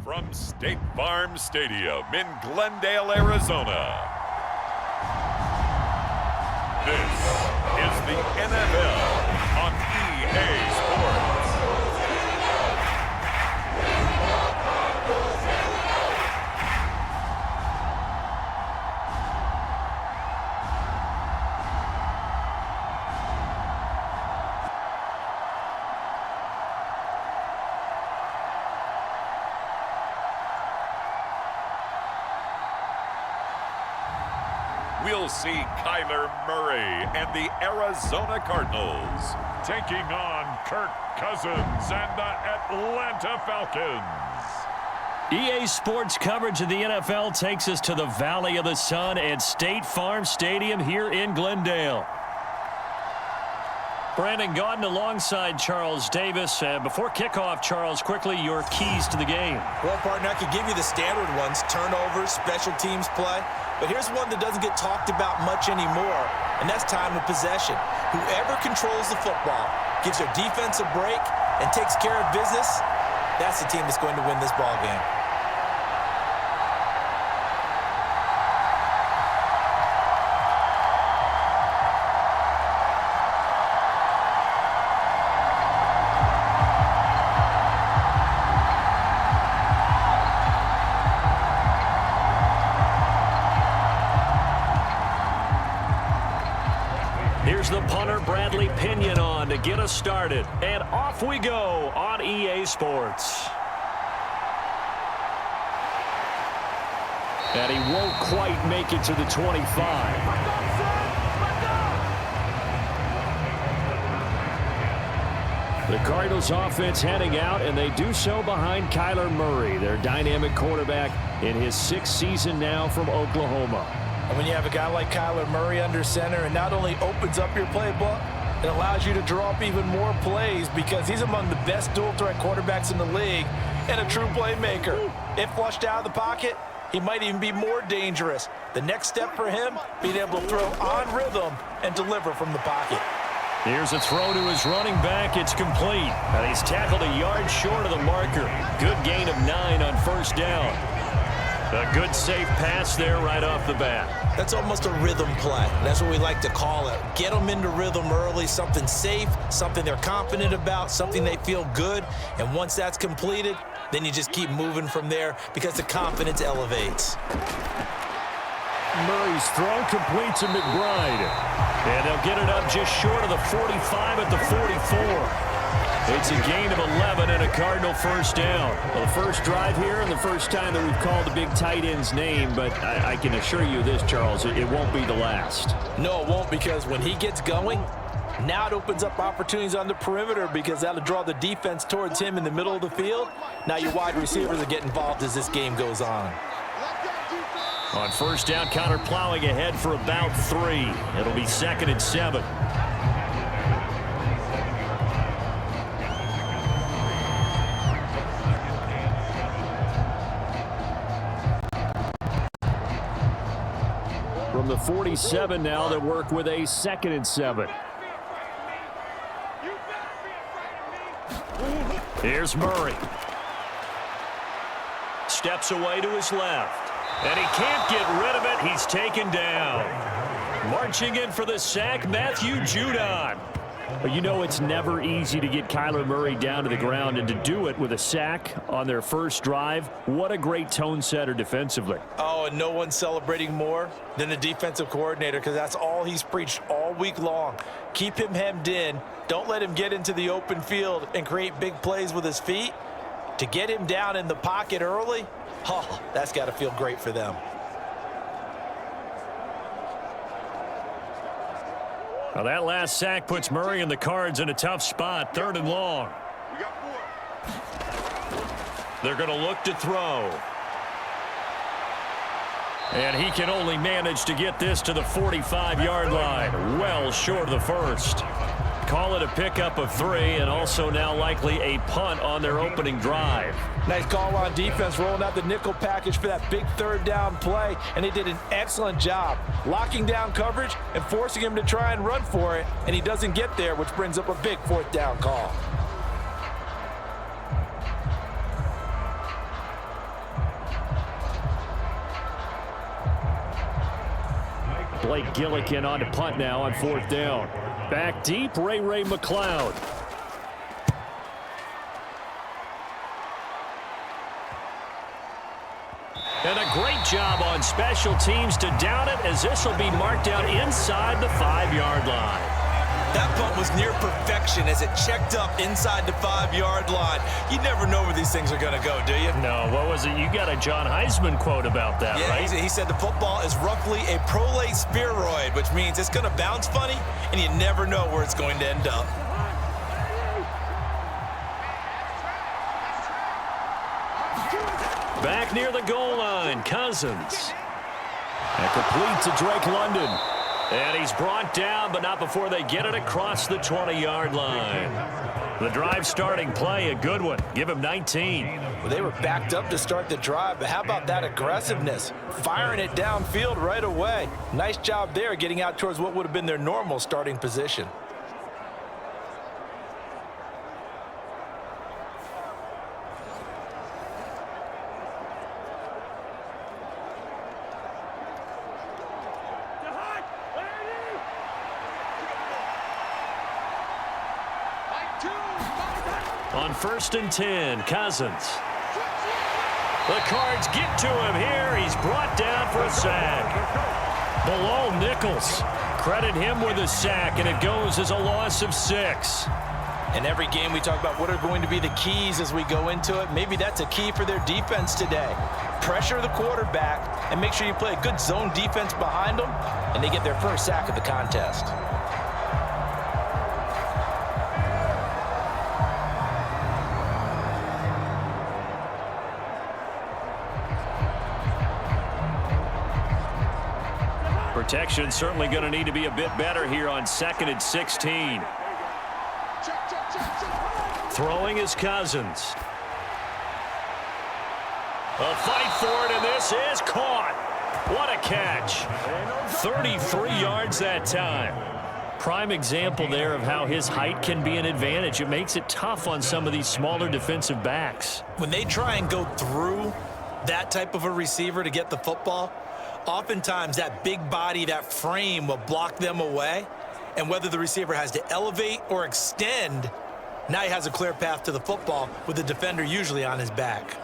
from State Farm Stadium in Glendale, Arizona. This is the NFL on EA Sports. We'll see Kyler Murray and the Arizona Cardinals taking on Kirk Cousins and the Atlanta Falcons. EA Sports coverage of the NFL takes us to the Valley of the Sun at State Farm Stadium here in Glendale. Brandon Gaudin alongside Charles Davis. Before kickoff, Charles, quickly your keys to the game. Well, partner, I could give you the standard ones, turnovers, special teams play. But here's one that doesn't get talked about much anymore, and that's time of possession. Whoever controls the football, gives their defense a break, and takes care of business, that's the team that's going to win this ball game. Here's the punter, Bradley Pinion, on to get us started. And off we go on EA Sports. And he won't quite make it to the 25. The Cardinals offense heading out, and they do so behind Kyler Murray, their dynamic quarterback in his 6th season now from Oklahoma. And when you have a guy like Kyler Murray under center, it not only opens up your playbook, it allows you to draw up even more plays because he's among the best dual-threat quarterbacks in the league and a true playmaker. If flushed out of the pocket, he might even be more dangerous. The next step for him, being able to throw on rhythm and deliver from the pocket. Here's a throw to his running back. It's complete. And he's tackled a yard short of the marker. Good gain of 9 on first down. A good safe pass there right off the bat. That's almost a rhythm play. That's what we like to call it. Get them into rhythm early, something safe, something they're confident about, something they feel good. And once that's completed, then you just keep moving from there because the confidence elevates. Murray's throw complete to McBride. And they'll get it up just short of the 45 at the 44. It's a gain of 11 and a Cardinal first down. Well, the first drive here and the first time that we've called the big tight end's name, but I can assure you this, Charles, it won't be the last. No, it won't, because when he gets going, now it opens up opportunities on the perimeter because that'll draw the defense towards him in the middle of the field. Now your wide receivers will get involved as this game goes on. On first down, Connor plowing ahead for about 3. It'll be 2nd and 7. From the 47 now, they work with a 2nd and 7. Here's Murray. Steps away to his left. And he can't get rid of it. He's taken down. Marching in for the sack, Matthew Judon. But you know it's never easy to get Kyler Murray down to the ground, and to do it with a sack on their first drive, what a great tone setter defensively. Oh, and no one's celebrating more than the defensive coordinator because that's all he's preached all week long. Keep him hemmed in. Don't let him get into the open field and create big plays with his feet. To get him down in the pocket early, oh, that's got to feel great for them. Well, that last sack puts Murray and the Cards in a tough spot, 3rd and long. They're going to look to throw. And he can only manage to get this to the 45-yard line, well short of the first. Call it a pickup of 3, and also now likely a punt on their opening drive. Nice call on defense, rolling out the nickel package for that big 3rd down play, and they did an excellent job locking down coverage and forcing him to try and run for it, and he doesn't get there, which brings up a big 4th down call. Blake Gillikin on to punt now on 4th down. Back deep, Ray McLeod. And a great job on special teams to down it, as this will be marked out inside the 5-yard line. That punt was near perfection as it checked up inside the 5-yard line. You never know where these things are going to go, do you? No, what was it? You got a John Heisman quote about that, right? He said the football is roughly a prolate spheroid, which means it's going to bounce funny, and you never know where it's going to end up. Back near the goal line, Cousins. And complete to Drake London. And he's brought down, but not before they get it across the 20-yard line. The drive starting play, a good one. Give him 19. Well, they were backed up to start the drive, but how about that aggressiveness? Firing it downfield right away. Nice job there getting out towards what would have been their normal starting position. On 1st and 10, Cousins. The Cards get to him here. He's brought down for a sack. Below Nichols. Credit him with a sack, and it goes as a loss of 6. In every game we talk about what are going to be the keys as we go into it. Maybe that's a key for their defense today. Pressure the quarterback and make sure you play a good zone defense behind them, and they get their first sack of the contest. Protection certainly going to need to be a bit better here on 2nd and 16. Throwing is Cousins. A fight for it, and this is caught. What a catch. 33 yards that time. Prime example there of how his height can be an advantage. It makes it tough on some of these smaller defensive backs. When they try and go through that type of a receiver to get the football, oftentimes that big body, that frame will block them away. And whether the receiver has to elevate or extend, now he has a clear path to the football with the defender usually on his back.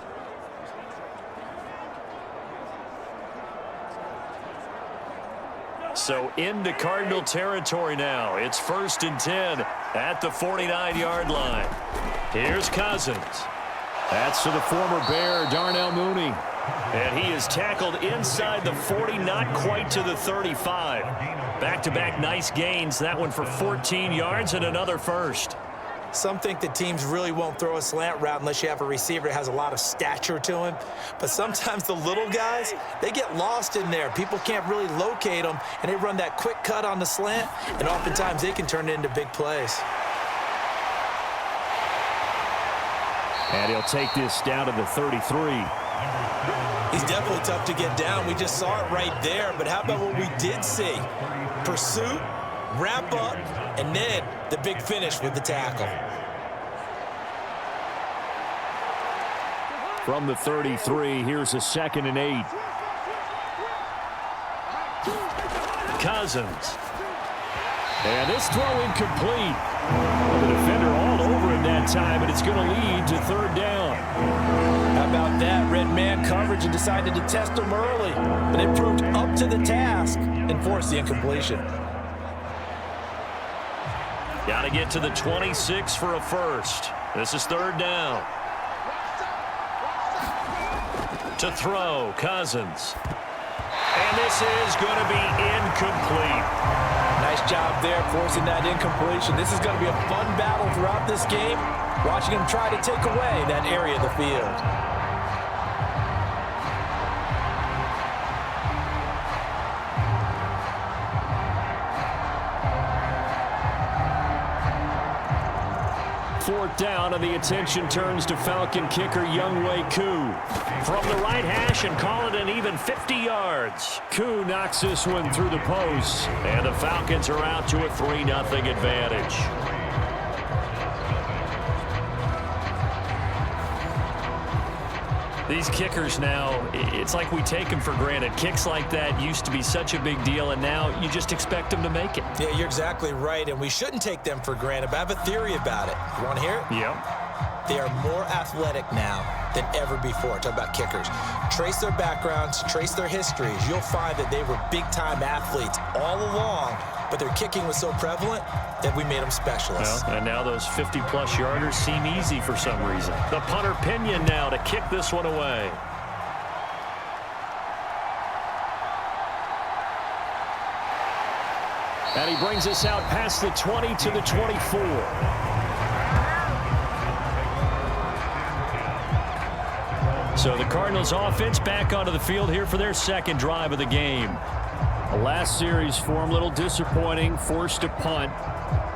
So into Cardinal territory now. It's 1st and 10 at the 49-yard line. Here's Cousins. That's to the former Bear, Darnell Mooney. And he is tackled inside the 40, not quite to the 35. Back-to-back nice gains. That one for 14 yards and another first. Some think that teams really won't throw a slant route unless you have a receiver that has a lot of stature to him. But sometimes the little guys, they get lost in there. People can't really locate them, and they run that quick cut on the slant, and oftentimes they can turn it into big plays. And he'll take this down to the 33. He's definitely tough to get down. We just saw it right there. But how about what we did see? Pursuit, wrap up, and then the big finish with the tackle. From the 33, here's a 2nd and 8. Cousins. And this throw incomplete. The defender all over him that time, and it's going to lead to 3rd down. How about that? Red man coverage and decided to test him early, but it proved up to the task and forced the incompletion. Got to get to the 26 for a first. This is 3rd down. To throw, Cousins. And this is going to be incomplete. Nice job there forcing that incompletion. This is going to be a fun battle throughout this game, watching him try to take away that area of the field. Fourth down, and the attention turns to Falcon kicker Younghoe Koo. From the right hash and call it an even 50 yards. Koo knocks this one through the post, and the Falcons are out to a 3-0 advantage. These kickers now, it's like we take them for granted. Kicks like that used to be such a big deal, and now you just expect them to make it. Yeah, you're exactly right, and we shouldn't take them for granted, but I have a theory about it. You want to hear it? Yep. They are more athletic now than ever before. Talk about kickers. Trace their backgrounds, trace their histories. You'll find that they were big-time athletes all along, but their kicking was so prevalent that we made them specialists. Well, and now those 50-plus yarders seem easy for some reason. The punter Pinion now to kick this one away. And he brings us out past the 20 to the 24. So the Cardinals offense back onto the field here for their second drive of the game. The last series for them, a little disappointing, forced to punt.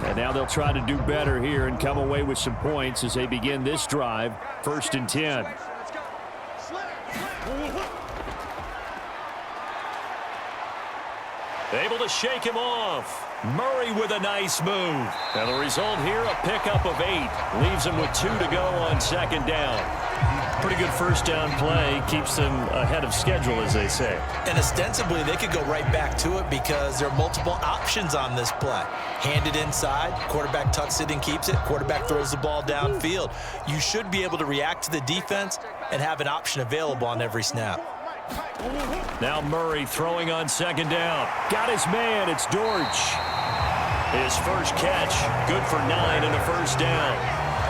And now they'll try to do better here and come away with some points as they begin this drive, 1st and 10. Able to shake him off. Murray with a nice move. And the result here, a pickup of 8. Leaves him with 2 to go on 2nd down. Pretty good first down play. Keeps them ahead of schedule, as they say. And ostensibly, they could go right back to it because there are multiple options on this play. Hand it inside, quarterback tucks it and keeps it, quarterback throws the ball downfield. You should be able to react to the defense and have an option available on every snap. Now Murray throwing on 2nd down. Got his man. It's Dortch. His first catch. Good for 9 and a first down.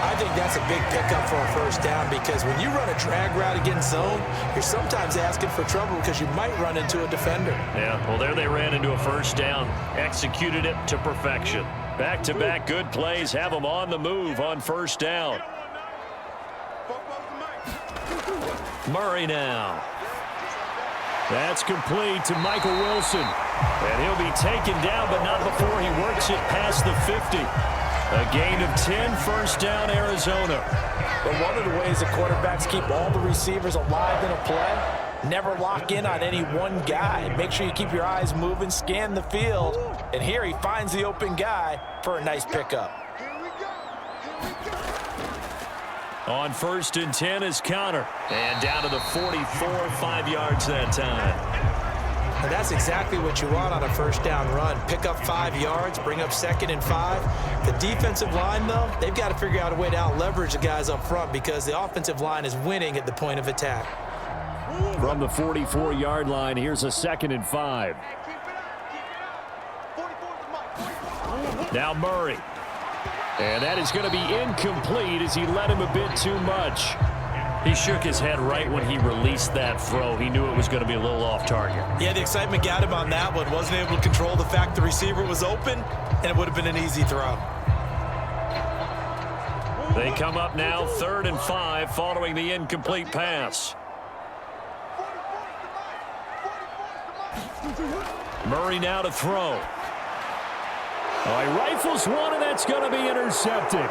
I think that's a big pickup for a first down because when you run a drag route against zone, you're sometimes asking for trouble because you might run into a defender. Yeah, well, there they ran into a first down. Executed it to perfection. Back-to-back good plays have them on the move on first down. Murray now. That's complete to Michael Wilson. And he'll be taken down, but not before he works it past the 50. A gain of 10, first down, Arizona. But one of the ways the quarterbacks keep all the receivers alive in a play, never lock in on any one guy. Make sure you keep your eyes moving, scan the field. And here he finds the open guy for a nice pickup. On 1st and 10 is Connor. And down to the 44, 5 yards that time. And that's exactly what you want on a first down run. Pick up 5 yards, bring up 2nd and 5. The defensive line, though, they've got to figure out a way to out-leverage the guys up front because the offensive line is winning at the point of attack. From the 44-yard line, here's a 2nd and 5. Now Murray. And that is going to be incomplete as he led him a bit too much. He shook his head right when he released that throw. He knew it was going to be a little off target. Yeah, the excitement got him on that one. Wasn't able to control the fact the receiver was open, and it would have been an easy throw. They come up now 3rd and 5 following the incomplete pass. Murray now to throw. Oh, he rifles one, and that's going to be intercepted.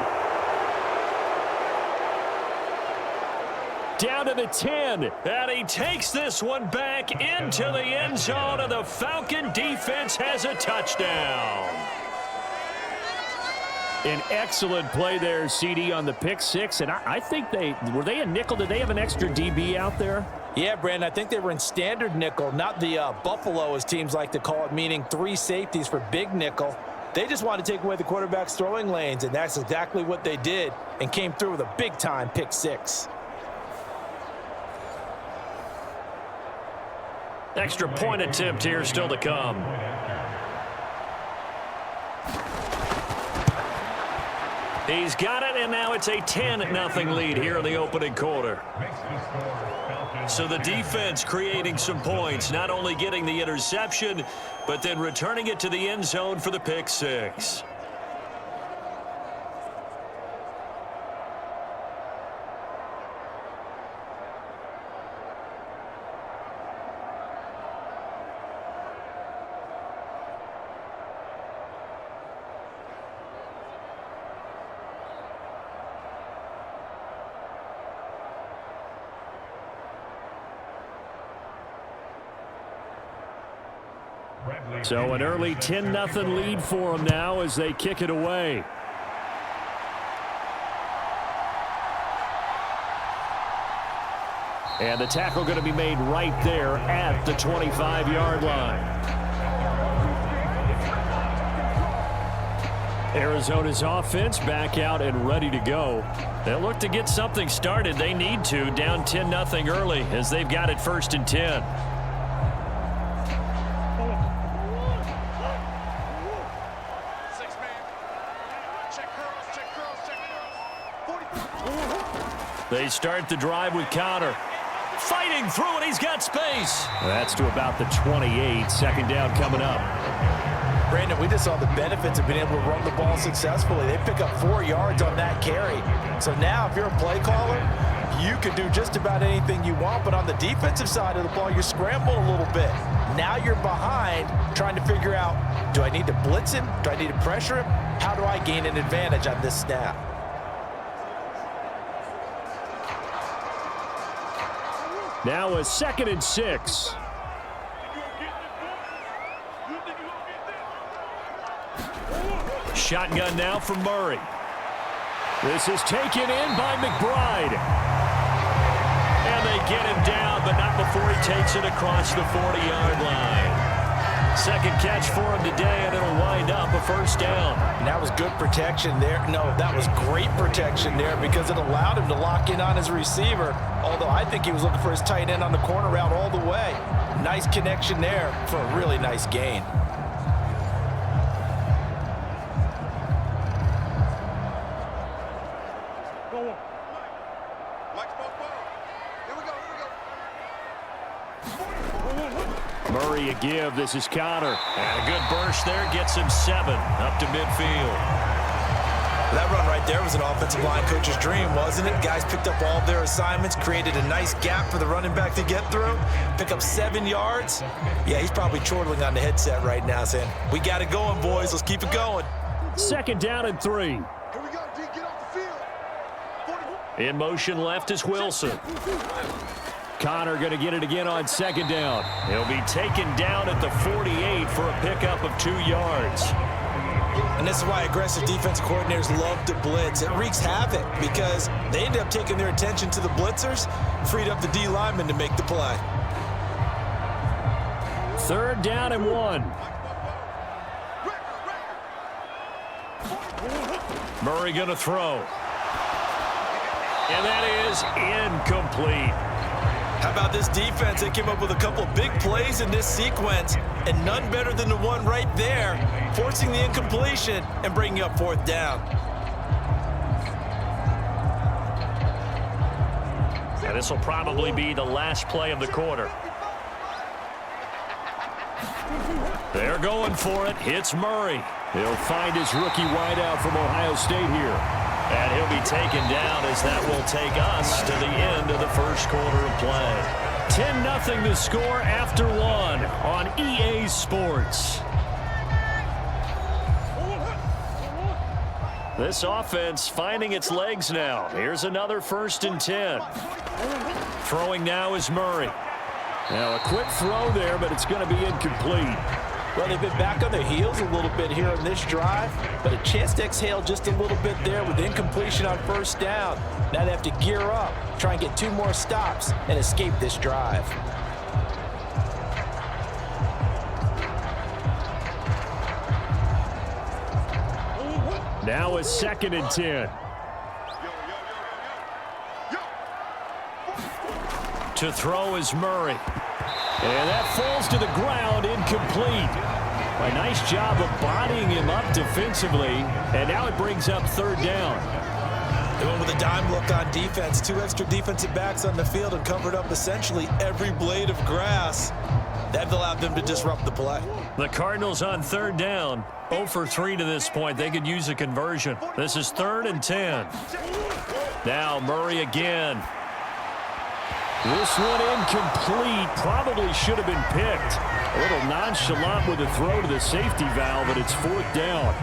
Down to the 10, and he takes this one back into the end zone, and the Falcon defense has a touchdown. An excellent play there, CD, on the pick 6, and I think were they a nickel? Did they have an extra DB out there? Yeah, Brandon, I think they were in standard nickel, not the Buffalo, as teams like to call it, meaning 3 safeties for big nickel. They just wanted to take away the quarterback's throwing lanes, and that's exactly what they did and came through with a big-time pick 6. Extra point attempt here still to come. He's got it, and now it's a 10-0 lead here in the opening quarter. So the defense creating some points, not only getting the interception, but then returning it to the end zone for the pick 6. So an early 10-0 lead for them now as they kick it away. And the tackle going to be made right there at the 25-yard line. Arizona's offense back out and ready to go. They'll look to get something started. They need to, down 10-0 early as they've got it 1st and 10. They start the drive with Connor. Fighting through and he's got space. That's to about the 28. Second down coming up. Brandon, we just saw the benefits of being able to run the ball successfully. They pick up 4 yards on that carry. So now if you're a play caller, you can do just about anything you want. But on the defensive side of the ball, you're scrambling a little bit. Now you're behind trying to figure out, do I need to blitz him? Do I need to pressure him? How do I gain an advantage on this snap? Now a 2nd and 6. Shotgun now from Murray. This is taken in by McBride. And they get him down, but not before he takes it across the 40-yard line. Second catch for him today, and it'll wind up a 1st down. And that was good protection there. No, that was great protection there because it allowed him to lock in on his receiver, although I think he was looking for his tight end on the corner route all the way. Nice connection there for a really nice gain. Murray a give. This is Connor. And a good burst there. Gets him 7 up to midfield. That run right there was an offensive line coach's dream, wasn't it? Guys picked up all their assignments, created a nice gap for the running back to get through, pick up 7 yards. Yeah, he's probably chortling on the headset right now saying, we got it going, boys. Let's keep it going. 2nd down and 3. Here we go, D. Get off the field. In motion left is Wilson. Connor going to get it again on 2nd down. He'll be taken down at the 48 for a pickup of 2 yards. And this is why aggressive defensive coordinators love to blitz. It wreaks havoc because they end up taking their attention to the blitzers, freed up the D lineman to make the play. 3rd down and 1. Murray going to throw. And that is incomplete. How about this defense? They came up with a couple of big plays in this sequence, and none better than the one right there, forcing the incompletion and bringing up 4th down. And this will probably be the last play of the quarter. They're going for it. It's Murray. He'll find his rookie wideout from Ohio State here. And he'll be taken down as that will take us to the end of the 1st quarter of play. 10-0 to score after 1 on EA Sports. This offense finding its legs now. Here's another 1st and 10. Throwing now is Murray. Now a quick throw there, but it's going to be incomplete. Well, they've been back on their heels a little bit here on this drive, but a chance to exhale just a little bit there with incompletion on 1st down. Now they have to gear up, try and get 2 more stops, and escape this drive. Now a 2nd and 10. To throw is Murray. And that falls to the ground, incomplete. A nice job of bodying him up defensively, and now it brings up 3rd down. They went with a dime look on defense. 2 extra defensive backs on the field and covered up essentially every blade of grass. That allowed them to disrupt the play. The Cardinals on 3rd down, 0 for 3 to this point. They could use a conversion. This is 3rd and 10. Now Murray again. This one incomplete. Probably should have been picked. A little nonchalant with a throw to the safety valve, but it's 4th down.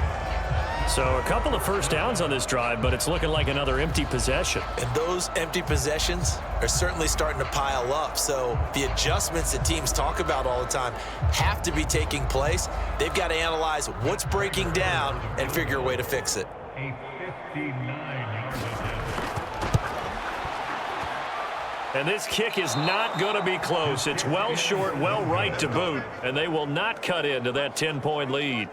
So a couple of 1st downs on this drive, but it's looking like another empty possession. And those empty possessions are certainly starting to pile up. So the adjustments that teams talk about all the time have to be taking place. They've got to analyze what's breaking down and figure a way to fix it. A 59-yard attempt. And this kick is not going to be close. It's well short, well right to boot, and they will not cut into that 10-point lead.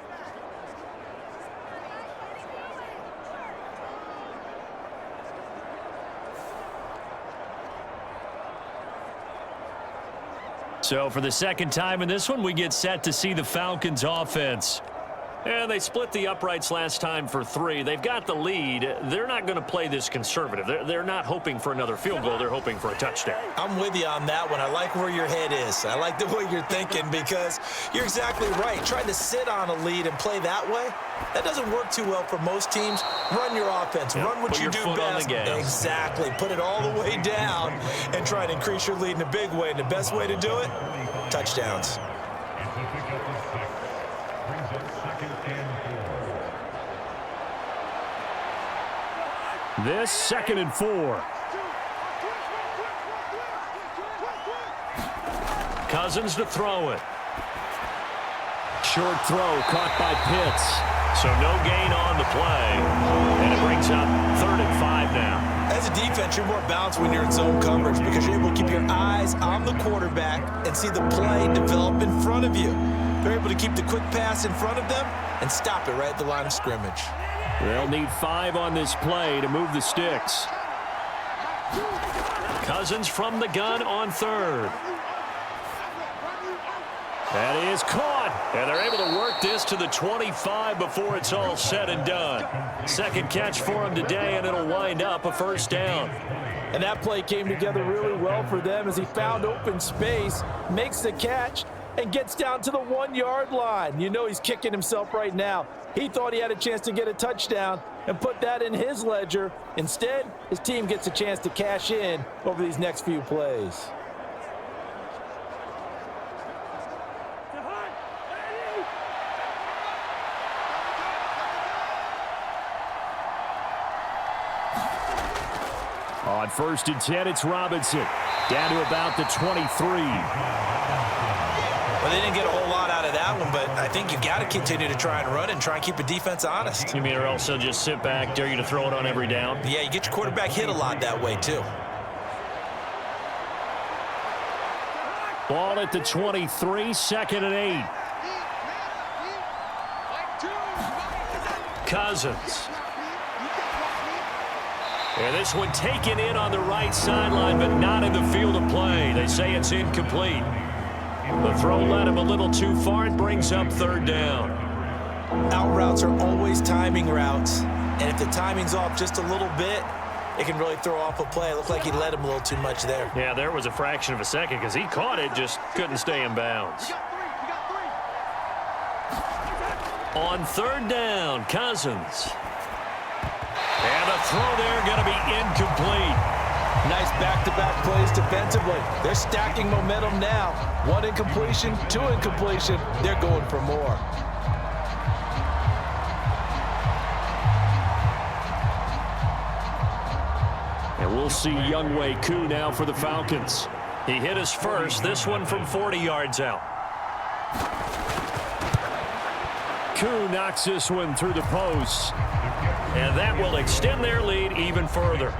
So for the second time in this one, we get set to see the Falcons offense. And they split the uprights last time for 3. They've got the lead. They're not going to play this conservative. They're not hoping for another field goal. They're hoping for a touchdown. I'm with you on that one. I like where your head is. I like the way you're thinking because you're exactly right. Trying to sit on a lead and play that way, that doesn't work too well for most teams. Run your offense. Yeah, run what you do best. Exactly. Put it all the way down and try to increase your lead in a big way. And the best way to do it, touchdowns. This 2nd and 4. Cousins to throw it. Short throw caught by Pitts. So no gain on the play. And it brings up 3rd and 5 now. As a defense, you're more balanced when you're in zone coverage because you're able to keep your eyes on the quarterback and see the play develop in front of you. They're able to keep the quick pass in front of them and stop it right at the line of scrimmage. They'll need 5 on this play to move the sticks. Cousins from the gun on 3rd. That is caught. And they're able to work this to the 25 before it's all said and done. 2nd catch for him today, and it'll wind up a 1st down. And that play came together really well for them as he found open space, makes the catch, and gets down to the 1-yard line. You know he's kicking himself right now. He thought he had a chance to get a touchdown and put that in his ledger. Instead, his team gets a chance to cash in over these next few plays. On 1st and 10, it's Robinson. Down to about the 23. Well, they didn't get a whole lot out of that one, but I think you've got to continue to try and run and try and keep the defense honest. You mean or else they'll just sit back, dare you to throw it on every down? Yeah, you get your quarterback hit a lot that way, too. Ball at the 23, 2nd and 8. Cousins. And this one taken in on the right sideline, but not in the field of play. They say it's incomplete. The throw led him a little too far. It brings up 3rd down. Out routes are always timing routes. And if the timing's off just a little bit, it can really throw off a play. It looked like he led him a little too much there. Yeah, there was a fraction of a second because he caught it, just couldn't stay in bounds. On 3rd down, Cousins. And the throw there going to be incomplete. Nice back-to-back plays defensively. They're stacking momentum now. 1 incompletion, 2 incompletion. They're going for more. And we'll see Younghoe Koo now for the Falcons. He hit his first, this one from 40 yards out. Koo knocks this one through the post. And that will extend their lead even further.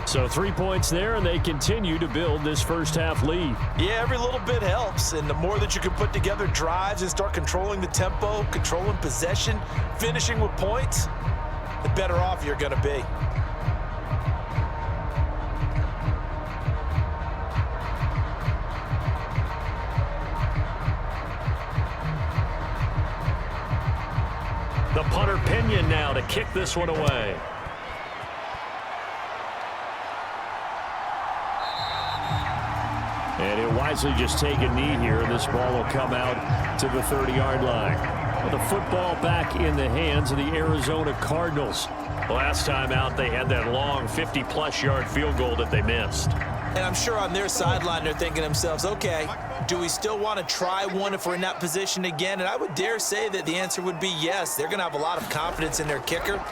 So 3 points there, and they continue to build this first half lead. Yeah, every little bit helps, and the more that you can put together drives and start controlling the tempo, controlling possession, finishing with points, the better off you're going to be. The punter Pinion now to kick this one away. And he'll wisely just take a knee here, and this ball will come out to the 30-yard line. With the football back in the hands of the Arizona Cardinals. Last time out, they had that long 50-plus yard field goal that they missed. And I'm sure on their sideline, they're thinking to themselves, okay, do we still want to try one if we're in that position again? And I would dare say that the answer would be yes. They're going to have a lot of confidence in their kicker.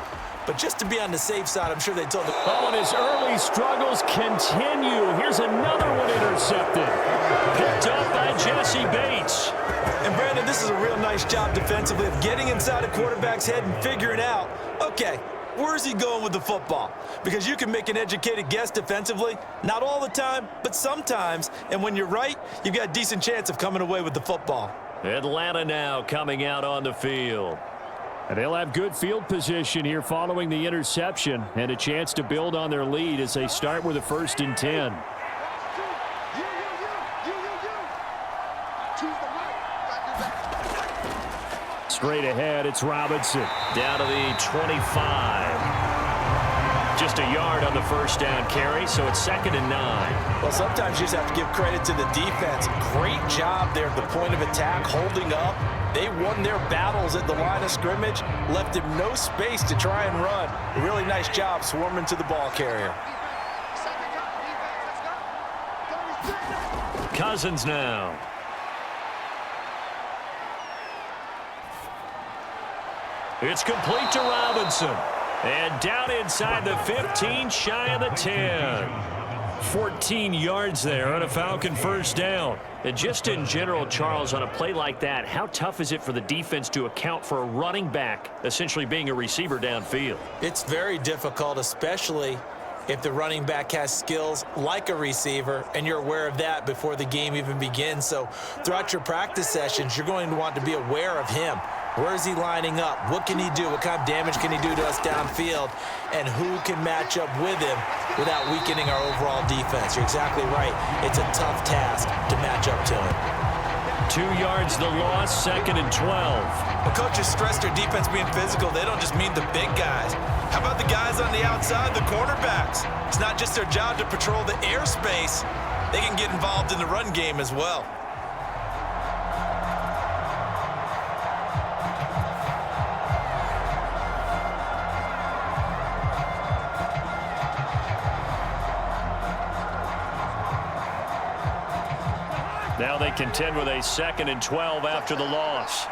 but just to be on the safe side, I'm sure they told him. Oh, and his early struggles continue. Here's another one intercepted. Picked up by Jesse Bates. And Brandon, this is a real nice job defensively of getting inside a quarterback's head and figuring out, okay, where's he going with the football? Because you can make an educated guess defensively, not all the time, but sometimes. And when you're right, you've got a decent chance of coming away with the football. Atlanta now coming out on the field. And they'll have good field position here following the interception and a chance to build on their lead as they start with a 1st and 10. Straight ahead, it's Robinson. Down to the 25. Just a yard on the 1st down carry, so it's 2nd and 9. Well, sometimes you just have to give credit to the defense. Great job there at the point of attack, holding up. They won their battles at the line of scrimmage, left him no space to try and run. A really nice job swarming to the ball carrier. Cousins now. It's complete to Robinson. And down inside the 15, shy of the 10. 14 yards there on a Falcon 1st down. And just in general, Charles, on a play like that, how tough is it for the defense to account for a running back essentially being a receiver downfield? It's very difficult, especially if the running back has skills like a receiver, and you're aware of that before the game even begins. So throughout your practice sessions, you're going to want to be aware of him. Where is he lining up? What can he do? What kind of damage can he do to us downfield? And who can match up with him without weakening our overall defense? You're exactly right. It's a tough task to match up to him. 2 yards the loss, 2nd and 12. The coaches stress their defense being physical. They don't just mean the big guys. How about the guys on the outside, the cornerbacks? It's not just their job to patrol the airspace. They can get involved in the run game as well. Now they contend with a 2nd and 12 after the loss.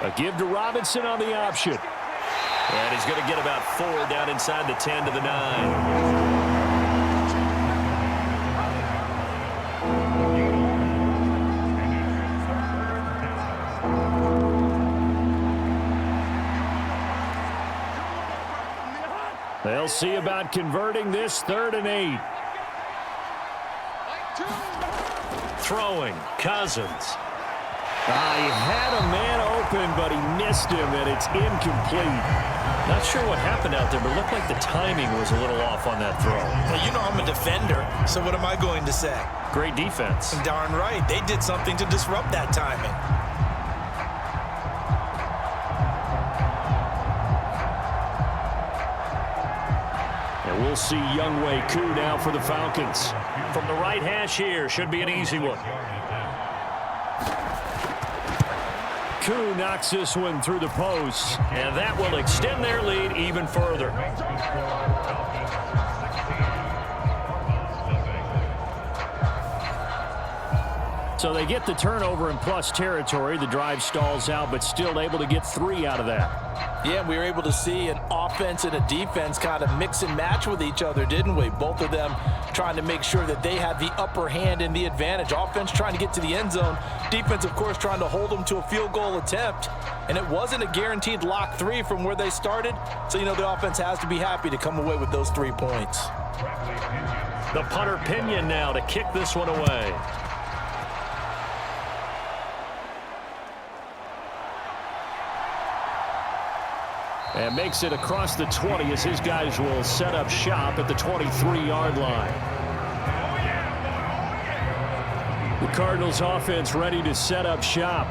A give to Robinson on the option. And he's going to get about 4 down inside the 10 to the 9. They'll see about converting this 3rd and 8. Throwing, Cousins. He had a man open, but he missed him, and it's incomplete. Not sure what happened out there, but it looked like the timing was a little off on that throw. Well, you know I'm a defender, so what am I going to say? Great defense. Darn right. They did something to disrupt that timing. And we'll see Younghoe Koo now for the Falcons. From the right hash here, should be an easy one. Koo knocks this one through the post, and that will extend their lead even further. So they get the turnover in plus territory. The drive stalls out, but still able to get 3 out of that. Yeah, we were able to see an offense and a defense kind of mix and match with each other, didn't we? Both of them trying to make sure that they had the upper hand and the advantage. Offense trying to get to the end zone. Defense, of course, trying to hold them to a field goal attempt. And it wasn't a guaranteed lock 3 from where they started. So, you know, the offense has to be happy to come away with those 3 points. The punter Pinion now to kick this one away. And makes it across the 20 as his guys will set up shop at the 23-yard line. The Cardinals offense ready to set up shop.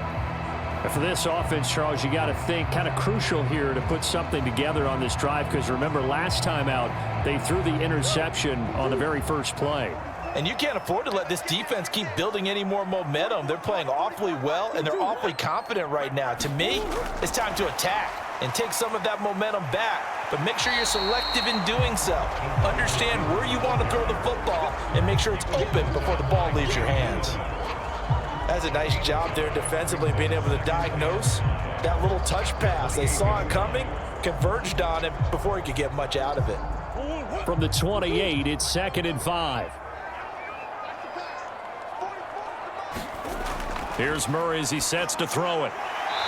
And for this offense, Charles, you got to think kind of crucial here to put something together on this drive, because remember last time out they threw the interception on the very first play. And you can't afford to let this defense keep building any more momentum. They're playing awfully well, and they're awfully confident right now. To me, it's time to attack and take some of that momentum back. But make sure you're selective in doing so. Understand where you want to throw the football and make sure it's open before the ball leaves your hands. That does a nice job there defensively, being able to diagnose that little touch pass. They saw it coming, converged on him before he could get much out of it. From the 28, it's 2nd and 5. Here's Murray as he sets to throw it.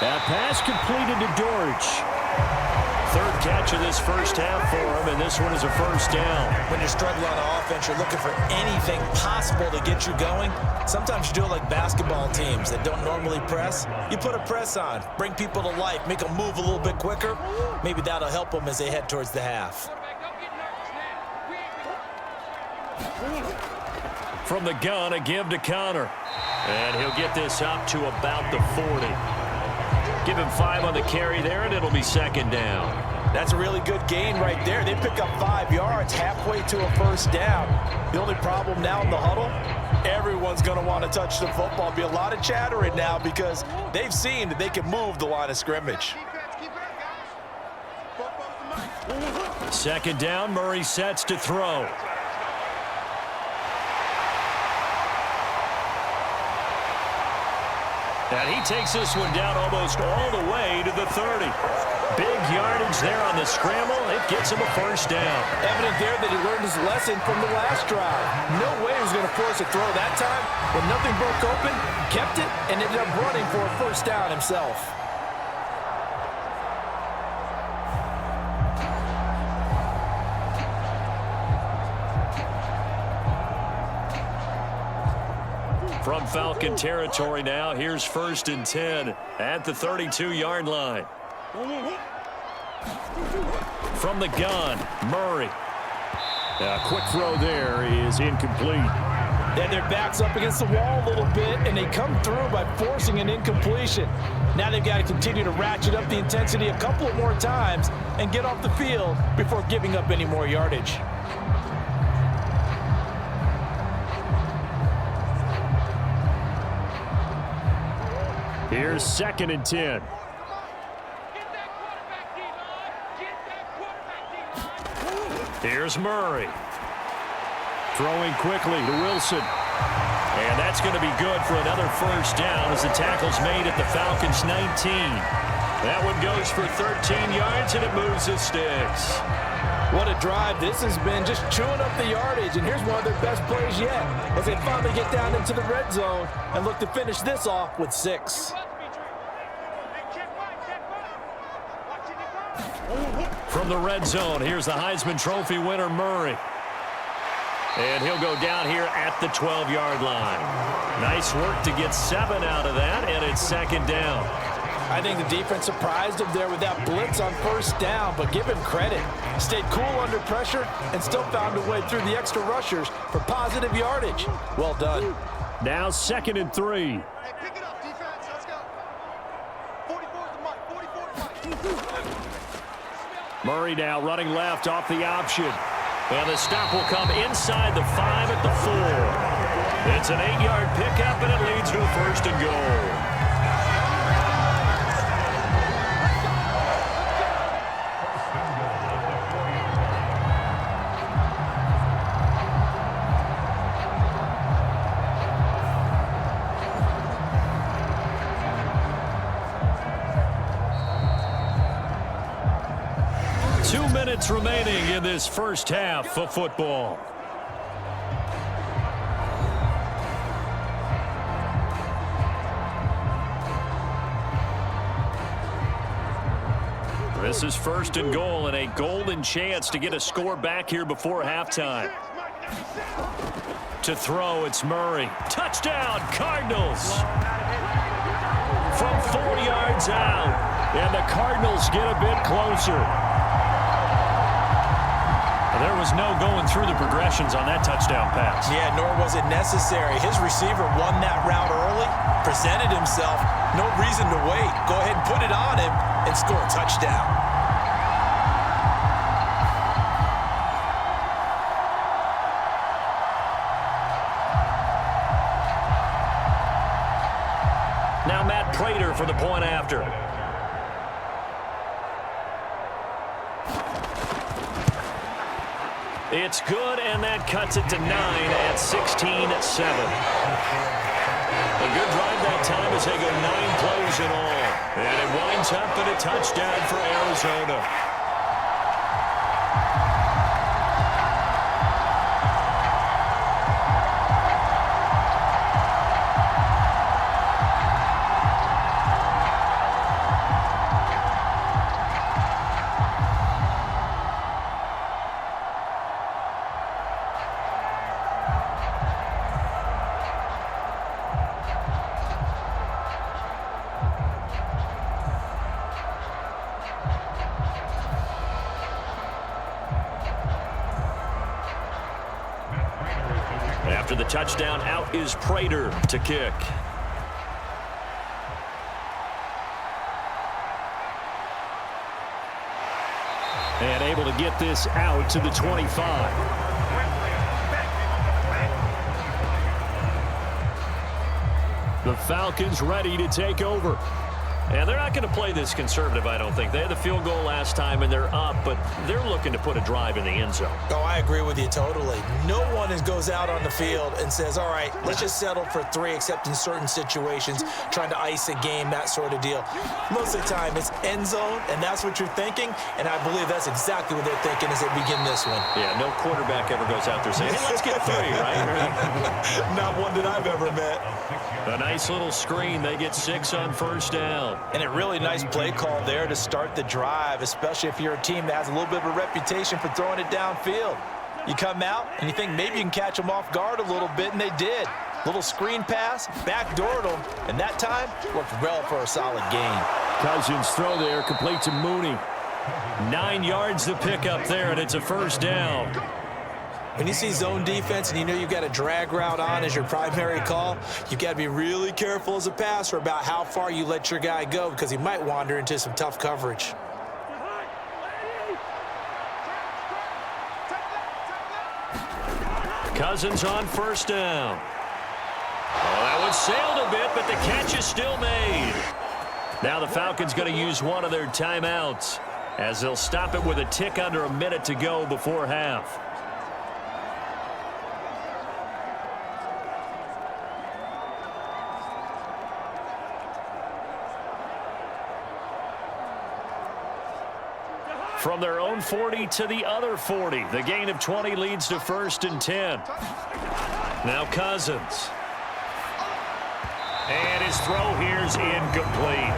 That pass completed to Dortch. 3rd catch of this first half for him, and this one is a first down. When you're struggling on offense, you're looking for anything possible to get you going. Sometimes you do it like basketball teams that don't normally press. You put a press on, bring people to life, make them move a little bit quicker. Maybe that'll help them as they head towards the half. From the gun, a give to Connor. And he'll get this up to about the 40. Give him 5 on the carry there, and it'll be 2nd down. That's a really good gain right there. They pick up 5 yards halfway to a first down. The only problem now in the huddle, everyone's going to want to touch the football. Be a lot of chattering now because they've seen that they can move the line of scrimmage. 2nd down, Murray sets to throw. And he takes this one down almost all the way to the 30. Big yardage there on the scramble. It gets him a first down. Evident there that he learned his lesson from the last drive. No way he was going to force a throw that time. When nothing broke open, kept it, and ended up running for a first down himself. From Falcon territory now, here's 1st and 10 at the 32-yard line. From the gun, Murray. A quick throw there is incomplete. Then their back's up against the wall a little bit, and they come through by forcing an incompletion. Now they've got to continue to ratchet up the intensity a couple of more times and get off the field before giving up any more yardage. Here's 2nd and 10. Here's Murray. Throwing quickly to Wilson. And that's going to be good for another first down as the tackle's made at the Falcons' 19. That one goes for 13 yards, and it moves the sticks. What a drive this has been, just chewing up the yardage, and here's one of their best plays yet as they finally get down into the red zone and look to finish this off with 6. From the red zone, here's the Heisman Trophy winner, Murray. And he'll go down here at the 12-yard line. Nice work to get 7 out of that, and it's 2nd down. I think the defense surprised him there with that blitz on first down, but give him credit. Stayed cool under pressure and still found a way through the extra rushers for positive yardage. Well done. Now 2nd and 3. Hey, pick it up, defense. Let's go. 44 to Mike. 44 to Mike. Murray now running left off the option. And the stop will come inside the 5 at the 4. It's an 8-yard pickup, and it leads to a 1st and goal. Remaining in this first half of football. This is 1st and goal and a golden chance to get a score back here before halftime. To throw, it's Murray. Touchdown, Cardinals! From 4 yards out, and the Cardinals get a bit closer. There was no going through the progressions on that touchdown pass. Yeah, nor was it necessary. His receiver won that route early, presented himself, no reason to wait. Go ahead and put it on him and score a touchdown. Now Matt Prater for the point after. It's good, and that cuts it to 9 at 16-7. The good drive that time as they go 9 plays in all. And it winds up in a touchdown for Arizona. After the touchdown, out is Prater to kick. And able to get this out to the 25. The Falcons ready to take over. And they're not going to play this conservative, I don't think. They had the field goal last time, and they're up, but they're looking to put a drive in the end zone. Oh, I agree with you totally. No one goes out on the field and says, all right, let's just settle for 3, except in certain situations, trying to ice a game, that sort of deal. Most of the time, it's end zone, and that's what you're thinking, and I believe that's exactly what they're thinking as they begin this one. Yeah, no quarterback ever goes out there saying, hey, let's get 3, right? Not one that I've ever met. A nice little screen. They get 6 on first down. And a really nice play call there to start the drive, especially if you're a team that has a little bit of a reputation for throwing it downfield. You come out and you think maybe you can catch them off guard a little bit, and they did. Little screen pass, backdoored them, and that time worked well for a solid gain. Cousins throw there, complete to Mooney. 9 yards to pick up there, and it's a first down. When you see zone defense and you know you've got a drag route on as your primary call, you've got to be really careful as a passer about how far you let your guy go, because he might wander into some tough coverage. Cousins on first down. Oh, that one sailed a bit, but the catch is still made. Now the Falcons going to use one of their timeouts as they'll stop it with a tick under a minute to go before half. From their own 40 to the other 40. The gain of 20 leads to 1st and 10. Now Cousins. And his throw here's incomplete.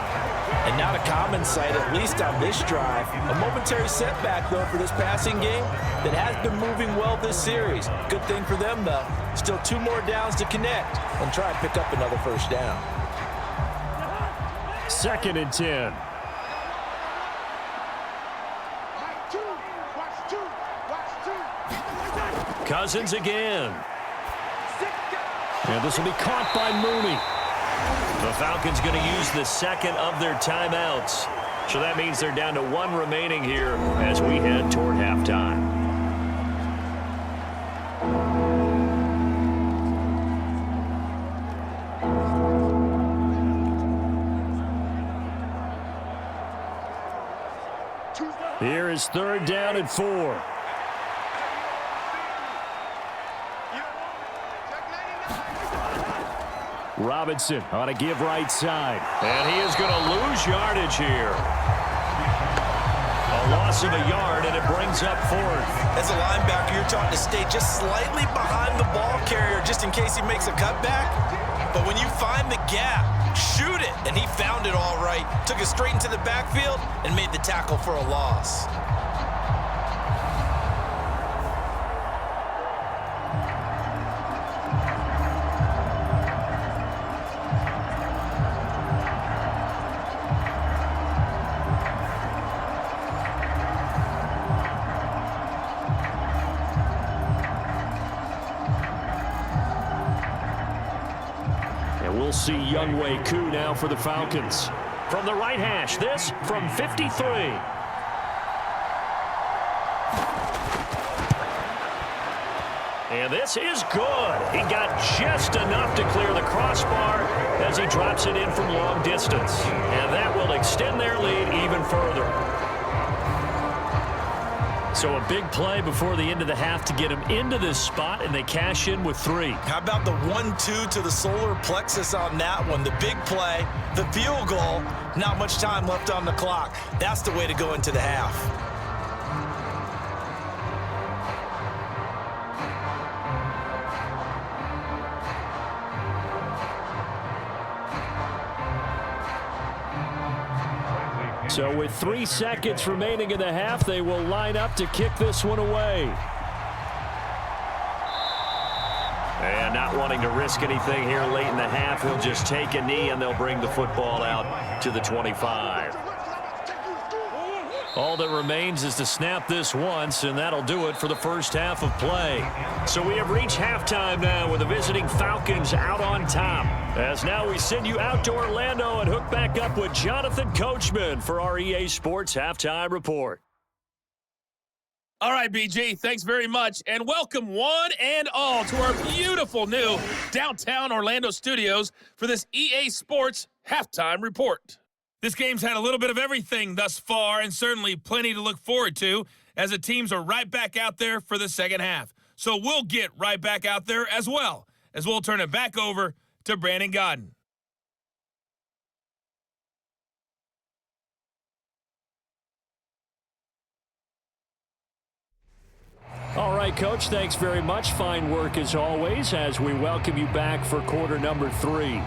And not a common sight, at least on this drive. A momentary setback, though, for this passing game that has been moving well this series. Good thing for them, though. Still 2 more downs to connect and try and pick up another first down. 2nd and 10. Cousins again. And this will be caught by Mooney. The Falcons going to use the second of their timeouts. So that means they're down to 1 remaining here as we head toward halftime. Here is 3rd down and 4. Robinson on a give right side. And he is going to lose yardage here. A loss of a yard, and it brings up 4th. As a linebacker, you're taught to stay just slightly behind the ball carrier just in case he makes a cutback. But when you find the gap, shoot it. And he found it all right. Took it straight into the backfield and made the tackle for a loss. We'll see Younghoe Koo now for the Falcons. From the right hash, this from 53. And this is good. He got just enough to clear the crossbar as he drops it in from long distance. And that will extend their lead even further. So a big play before the end of the half to get them into this spot, and they cash in with 3. How about the 1-2 to the solar plexus on that one? The big play, the field goal, not much time left on the clock. That's the way to go into the half. So with 3 seconds remaining in the half, they will line up to kick this one away. And not wanting to risk anything here late in the half, he'll just take a knee and they'll bring the football out to the 25. All that remains is to snap this once, and that'll do it for the first half of play. So we have reached halftime now with the visiting Falcons out on top. As now we send you out to Orlando and hook back up with Jonathan Coachman for our EA Sports Halftime Report. All right, BG, thanks very much, and welcome one and all to our beautiful new downtown Orlando studios for this EA Sports Halftime Report. This game's had a little bit of everything thus far, and certainly plenty to look forward to, as the teams are right back out there for the second half. So we'll get right back out there as well, as we'll turn it back over to Brandon Godden. All right, Coach, thanks very much. Fine work as always as we welcome you back for quarter number 3.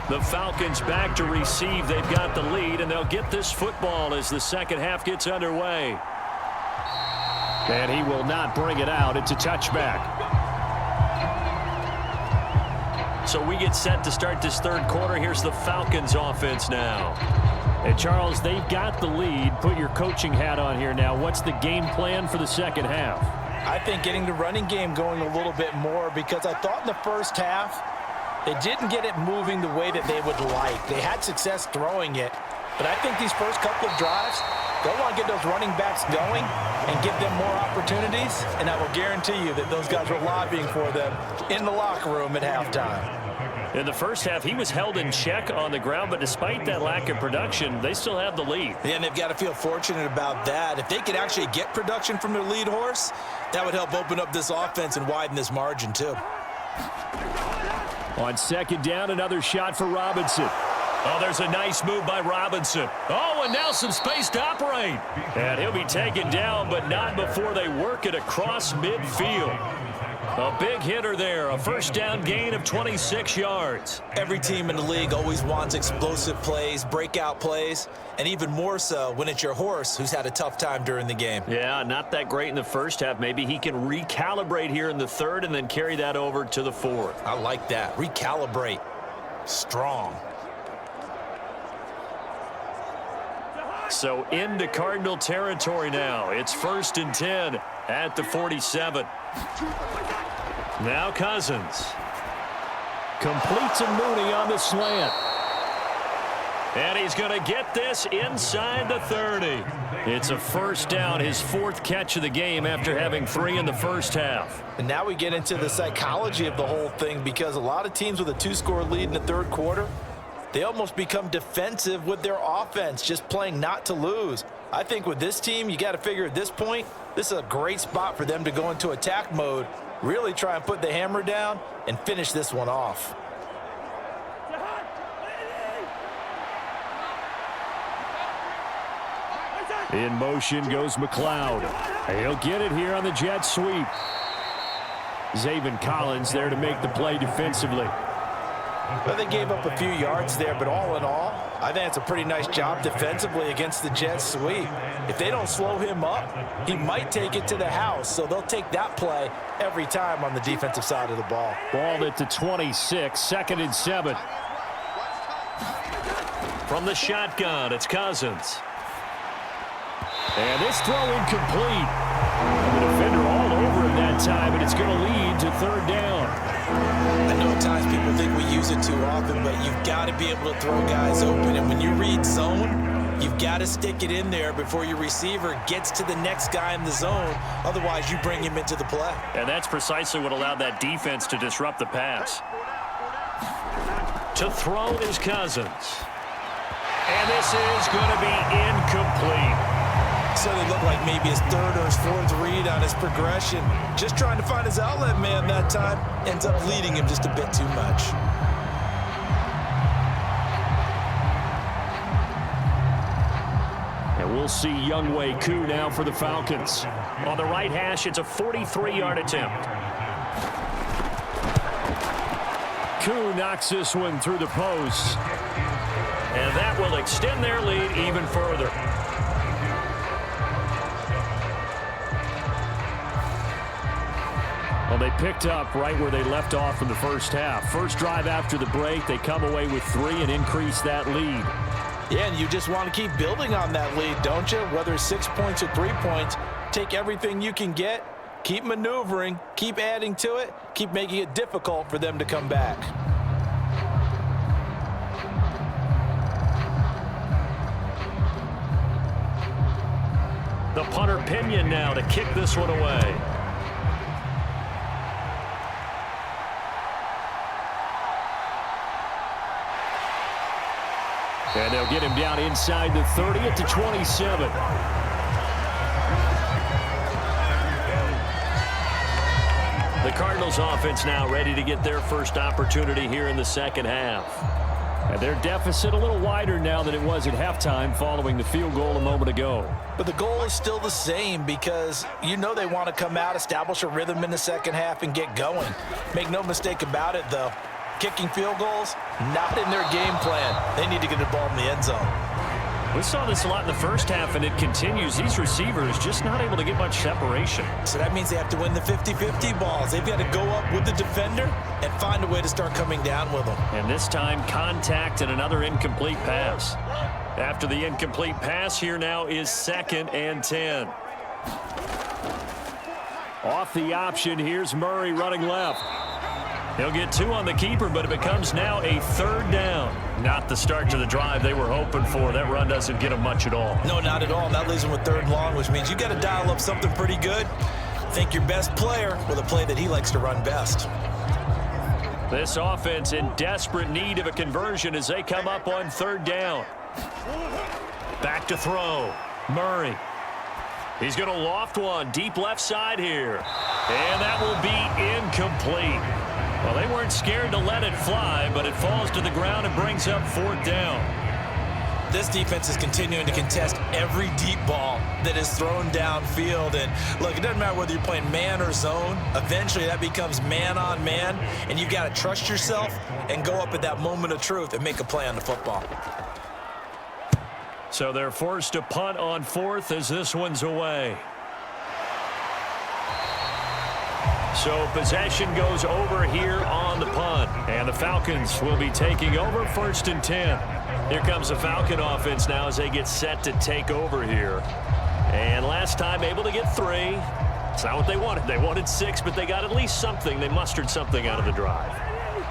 The Falcons back to receive. They've got the lead, and they'll get this football as the second half gets underway. And he will not bring it out. It's a touchback. So we get set to start this third quarter. Here's the Falcons offense now. And Charles, they've got the lead. Put your coaching hat on here now. What's the game plan for the second half? I think getting the running game going a little bit more, because I thought in the first half they didn't get it moving the way that they would like. They had success throwing it, but I think these first couple of drives, they'll want to get those running backs going and give them more opportunities, and I will guarantee you that those guys were lobbying for them in the locker room at halftime. In the first half, he was held in check on the ground, but despite that lack of production, they still have the lead. Yeah, and they've got to feel fortunate about that. If they could actually get production from their lead horse, that would help open up this offense and widen this margin too. On second down, another shot for Robinson. Oh, there's a nice move by Robinson. Oh, and now some space to operate. And he'll be taken down, but not before they work it across midfield. A big hitter there, a first down gain of 26 yards. Every team in the league always wants explosive plays, breakout plays, and even more so when it's your horse who's had a tough time during the game. Yeah, not that great in the first half. Maybe he can recalibrate here in the third and then carry that over to the fourth. I like that. Recalibrate. Strong. So into Cardinal territory now. It's 1st and 10 at the 47. Now Cousins. Completes a Mooney on the slant. And he's going to get this inside the 30. It's a first down, his 4th catch of the game after having 3 in the first half. And now we get into the psychology of the whole thing, because a lot of teams with a 2-score lead in the third quarter, they almost become defensive with their offense, just playing not to lose. I think with this team, you got to figure at this point, this is a great spot for them to go into attack mode, really try and put the hammer down and finish this one off. In motion goes McLeod. He'll get it here on the jet sweep. Zaven Collins there to make the play defensively. Well, they gave up a few yards there, but all in all, I think it's a pretty nice job defensively against the Jets sweep. If they don't slow him up, he might take it to the house, so they'll take that play every time on the defensive side of the ball. Ball at the 26, 2nd and 7. From the shotgun, it's Cousins. And this throw incomplete. The defender all over him that time, and it's going to lead to 3rd down. I know at times people think we use it too often, but you've got to be able to throw guys open. And when you read zone, you've got to stick it in there before your receiver gets to the next guy in the zone. Otherwise, you bring him into the play. And that's precisely what allowed that defense to disrupt the pass. To throw is Cousins. And this is going to be incomplete. So it looked like maybe his 3rd or his 4th read on his progression. Just trying to find his outlet man that time. Ends up leading him just a bit too much. And we'll see Younghoe Koo now for the Falcons. On the right hash, it's a 43-yard attempt. Koo knocks this one through the post. And that will extend their lead even further. Well, they picked up right where they left off in the first half. First drive after the break, they come away with 3 and increase that lead. Yeah, and you just want to keep building on that lead, don't you? Whether it's 6 points or 3 points, take everything you can get, keep maneuvering, keep adding to it, keep making it difficult for them to come back. The punter Pinion now to kick this one away. And they'll get him down inside the 30 at the 27. The Cardinals offense now ready to get their first opportunity here in the second half. And their deficit a little wider now than it was at halftime following the field goal a moment ago. But the goal is still the same because you know they want to come out, establish a rhythm in the second half, and get going. Make no mistake about it, though. Kicking field goals, not in their game plan. They need to get the ball in the end zone. We saw this a lot in the first half, and it continues. These receivers just not able to get much separation. So that means they have to win the 50-50 balls. They've got to go up with the defender and find a way to start coming down with them. And this time, contact and another incomplete pass. After the incomplete pass, here now is 2nd and 10. Off the option, here's Murray running left. He'll get 2 on the keeper, but it becomes now a 3rd down. Not the start to the drive they were hoping for. That run doesn't get them much at all. No, not at all. That leaves them with 3rd and long, which means you got to dial up something pretty good. Think your best player with a play that he likes to run best. This offense in desperate need of a conversion as they come up on 3rd down. Back to throw. Murray. He's going to loft one deep left side here. And that will be incomplete. Well, they weren't scared to let it fly, but it falls to the ground and brings up 4th down. This defense is continuing to contest every deep ball that is thrown downfield. And look, it doesn't matter whether you're playing man or zone. Eventually, that becomes man on man, and you got to trust yourself and go up at that moment of truth and make a play on the football. So they're forced to punt on 4th as this one's away. So possession goes over here on the punt. And the Falcons will be taking over 1st and 10. Here comes the Falcon offense now as they get set to take over here. And last time able to get 3. It's not what they wanted. They wanted 6, but they got at least something. They mustered something out of the drive.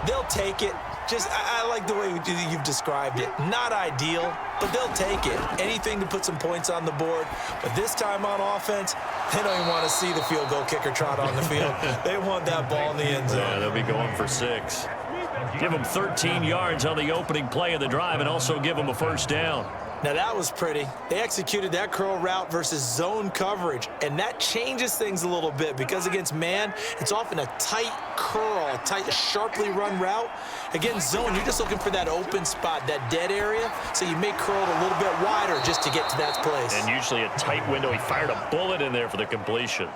They'll take it. I like the way you've described it. Not ideal, but they'll take it. Anything to put some points on the board. But this time on offense, they don't even want to see the field goal kicker trot on the field. They want that ball in the end zone. Yeah, they'll be going for 6. Give them 13 yards on the opening play of the drive and also give them a 1st down. Now that was pretty. They executed that curl route versus zone coverage, and that changes things a little bit because against man, it's often a tight curl, a tight, sharply run route. Against zone, you're just looking for that open spot, that dead area, so you may curl it a little bit wider just to get to that place. And usually a tight window. He fired a bullet in there for the completion.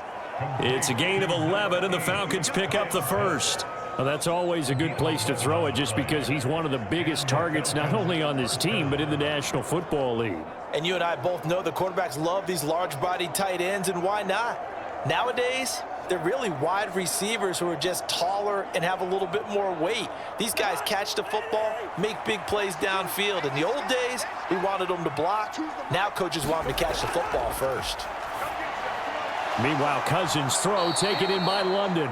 It's a gain of 11, and the Falcons pick up the 1st. Well, that's always a good place to throw it just because he's one of the biggest targets not only on this team but in the National Football League. And you and I both know the quarterbacks love these large-bodied tight ends, and why not? Nowadays, they're really wide receivers who are just taller and have a little bit more weight. These guys catch the football, make big plays downfield. In the old days, we wanted them to block. Now coaches want them to catch the football first. Meanwhile, Cousins' throw taken in by London.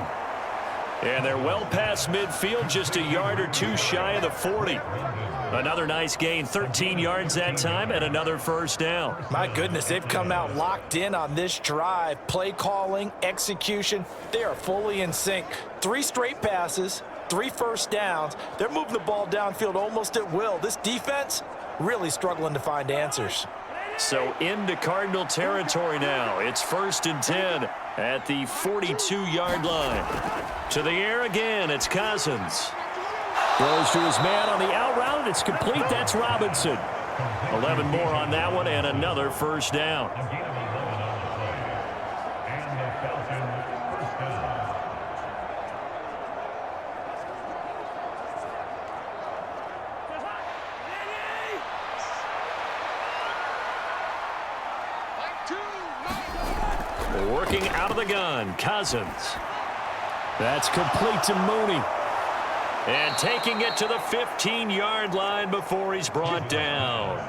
And they're well past midfield, just a yard or two shy of the 40. Another nice gain, 13 yards that time, and another first down. My goodness, they've come out locked in on this drive. Play calling, execution, they are fully in sync. 3 straight passes, 3 first downs. They're moving the ball downfield almost at will. This defense really struggling to find answers. So into Cardinal territory now. It's 1st and 10 at the 42-yard line. To the air again, it's Cousins. Throws to his man on the out route. It's complete. That's Robinson. 11 more on that one and another first down. Working out of the gun, Cousins. That's complete to Mooney. And taking it to the 15-yard line before he's brought down.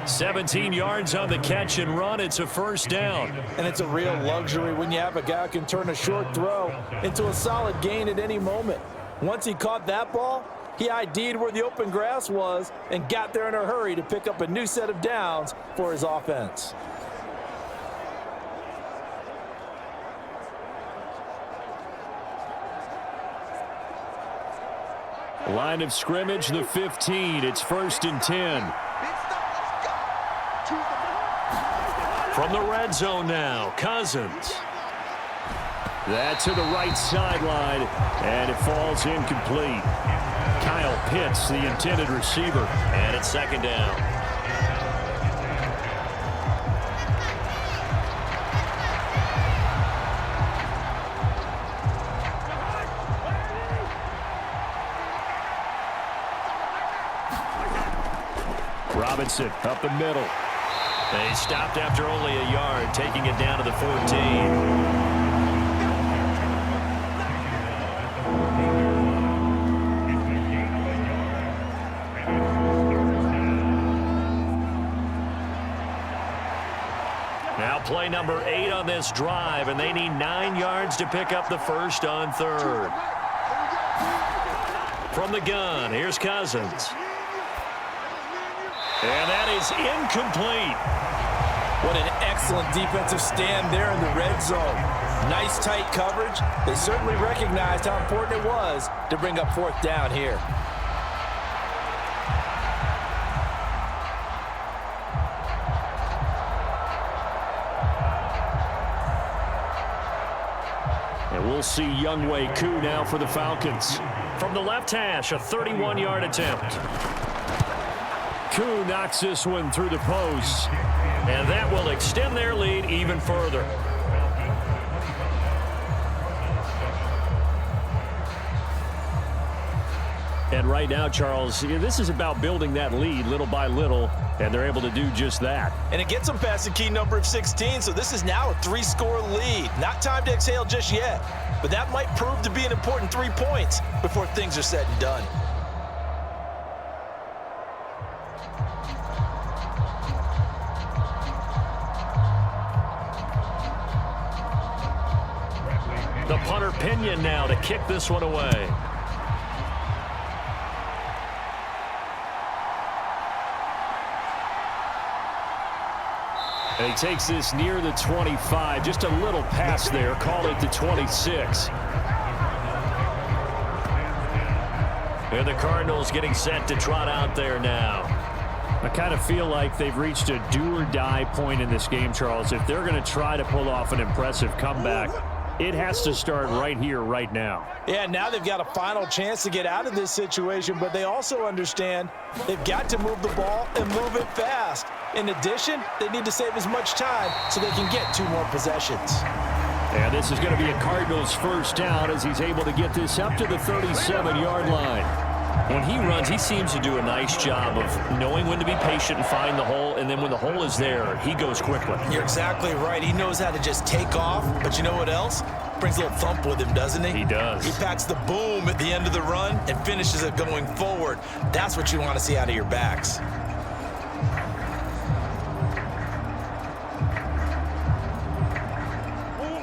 17 yards on the catch and run. It's a first down. And it's a real luxury when you have a guy who can turn a short throw into a solid gain at any moment. Once he caught that ball, he ID'd where the open grass was and got there in a hurry to pick up a new set of downs for his offense. Line of scrimmage, the 15. It's 1st and 10. From the red zone now, Cousins. That to the right sideline, and it falls incomplete. Kyle Pitts, the intended receiver. And it's 2nd down. Robinson up the middle. They stopped after only a yard, taking it down to the 14. Now play number 8 on this drive, and they need 9 yards to pick up the first on 3rd. From the gun, here's Cousins. And that is incomplete. What an excellent defensive stand there in the red zone. Nice tight coverage. They certainly recognized how important it was to bring up 4th down here. And we'll see Younghoe Koo now for the Falcons. From the left hash, a 31-yard attempt. Koo knocks this one through the post. And that will extend their lead even further. And right now, Charles, this is about building that lead little by little, and they're able to do just that. And it gets them past the key number of 16, so this is now a 3-score lead. Not time to exhale just yet, but that might prove to be an important 3 points before things are said and done. The punter Pinion now to kick this one away. And he takes this near the 25. Just a little pass there. Call it the 26. And the Cardinals getting set to trot out there now. I kind of feel like they've reached a do-or-die point in this game, Charles. If they're going to try to pull off an impressive comeback, it has to start right here, right now. Yeah, now they've got a final chance to get out of this situation, but they also understand they've got to move the ball and move it fast. In addition, they need to save as much time so they can get 2 more possessions. And this is going to be a Cardinals first down as he's able to get this up to the 37-yard line. When he runs, he seems to do a nice job of knowing when to be patient and find the hole, and then when the hole is there, he goes quickly. You're exactly right. He knows how to just take off, but you know what else? Brings a little thump with him, doesn't he? He does. He packs the boom at the end of the run and finishes it going forward. That's what you want to see out of your backs.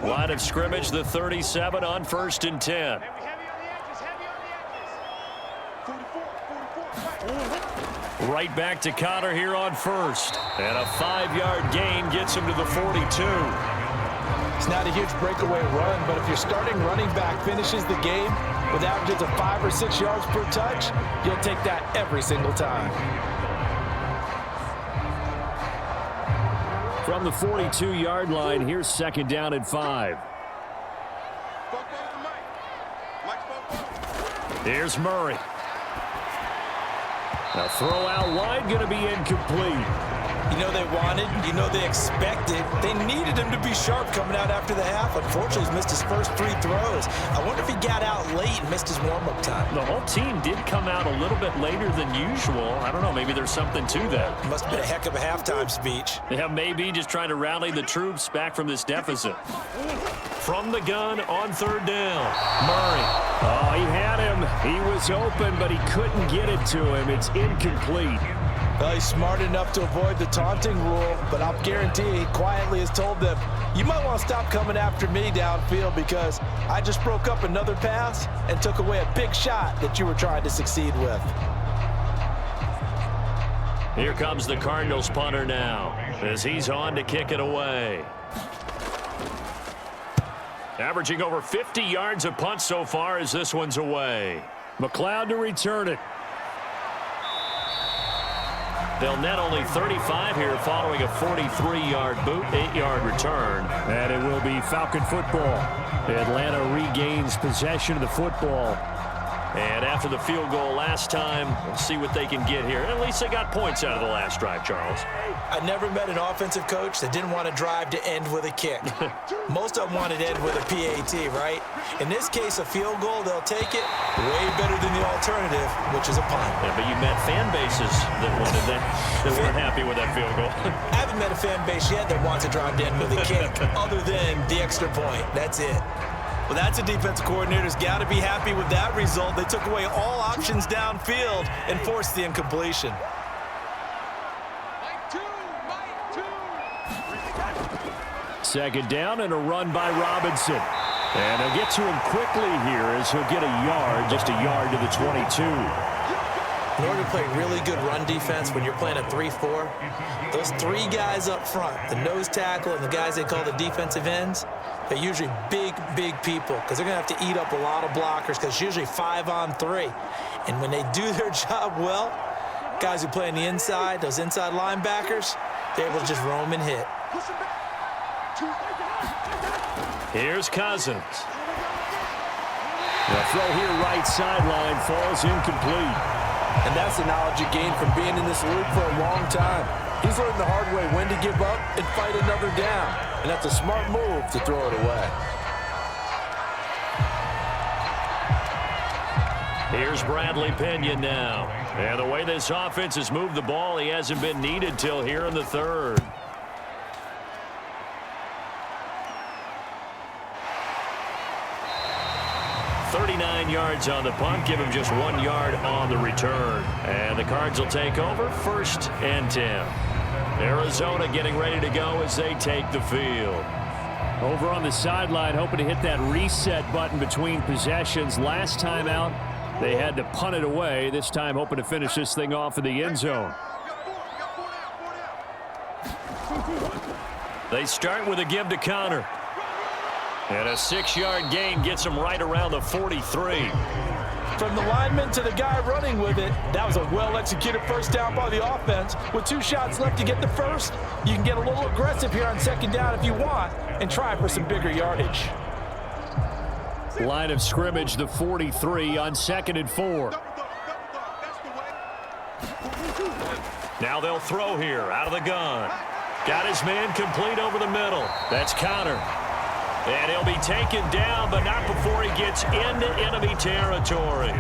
Line of scrimmage, the 37 on 1st and 10. Right back to Connor here on 1st. And a 5-yard gain gets him to the 42. It's not a huge breakaway run, but if your starting running back finishes the game with averages of 5 or 6 yards per touch, you'll take that every single time. From the 42-yard line, here's 2nd down and 5. Here's Murray. A throw out wide, going to be incomplete. You know they wanted, you know they expected. They needed him to be sharp coming out after the half. Unfortunately, he's missed his first 3 throws. I wonder if he got out late and missed his warm-up time. The whole team did come out a little bit later than usual. I don't know, maybe there's something to that. Must have been a heck of a halftime speech. Yeah, maybe just trying to rally the troops back from this deficit. From the gun on 3rd down, Murray. Oh, he had him. He was open, but he couldn't get it to him. It's incomplete. Well, he's smart enough to avoid the taunting rule, but I'll guarantee he quietly has told them, you might want to stop coming after me downfield because I just broke up another pass and took away a big shot that you were trying to succeed with. Here comes the Cardinals punter now as he's on to kick it away. Averaging over 50 yards a punt so far as this one's away. McLeod to return it. They'll net only 35 here following a 43-yard boot, 8-yard return. And it will be Falcon football. Atlanta regains possession of the football. And after the field goal last time, we'll see what they can get here. At least they got points out of the last drive, Charles. I never met an offensive coach that didn't want to drive to end with a kick. Most of them wanted to end with a PAT, right? In this case, a field goal, they'll take it way better than the alternative, which is a punt. Yeah, but you met fan bases that wanted that, that weren't happy with that field goal. I haven't met a fan base yet that wants to drive to end with a kick, other than the extra point. That's it. Well, that's a defensive coordinator's got to be happy with that result. They took away all options downfield and forced the incompletion. Second down and a run by Robinson. And he'll get to him quickly here as he'll get a yard, just a yard to the 22. In order to play really good run defense when you're playing a 3-4, those 3 guys up front, the nose tackle and the guys they call the defensive ends, they're usually big, big people because they're going to have to eat up a lot of blockers because it's usually 5-on-3. And when they do their job well, guys who play on the inside, those inside linebackers, they're able to just roam and hit. Here's Cousins. The throw here right sideline falls incomplete. And that's the knowledge you gain from being in this league for a long time. He's learned the hard way when to give up and fight another down. And that's a smart move to throw it away. Here's Bradley Pinion now. And the way this offense has moved the ball, he hasn't been needed till here in the 3rd. .39 yards on the punt, give him just 1 yard on the return. And the Cards will take over 1st and 10. Arizona getting ready to go as they take the field. Over on the sideline, hoping to hit that reset button between possessions. Last time out, they had to punt it away. This time, hoping to finish this thing off in the end zone. They start with a give to Connor. And a 6-yard gain gets him right around the 43. From the lineman to the guy running with it, that was a well-executed first down by the offense. With 2 shots left to get the first, you can get a little aggressive here on 2nd down if you want and try for some bigger yardage. Line of scrimmage, the 43 on 2nd and 4. Now they'll throw here out of the gun. Got his man complete over the middle. That's Connor. And he'll be taken down, but not before he gets into enemy territory.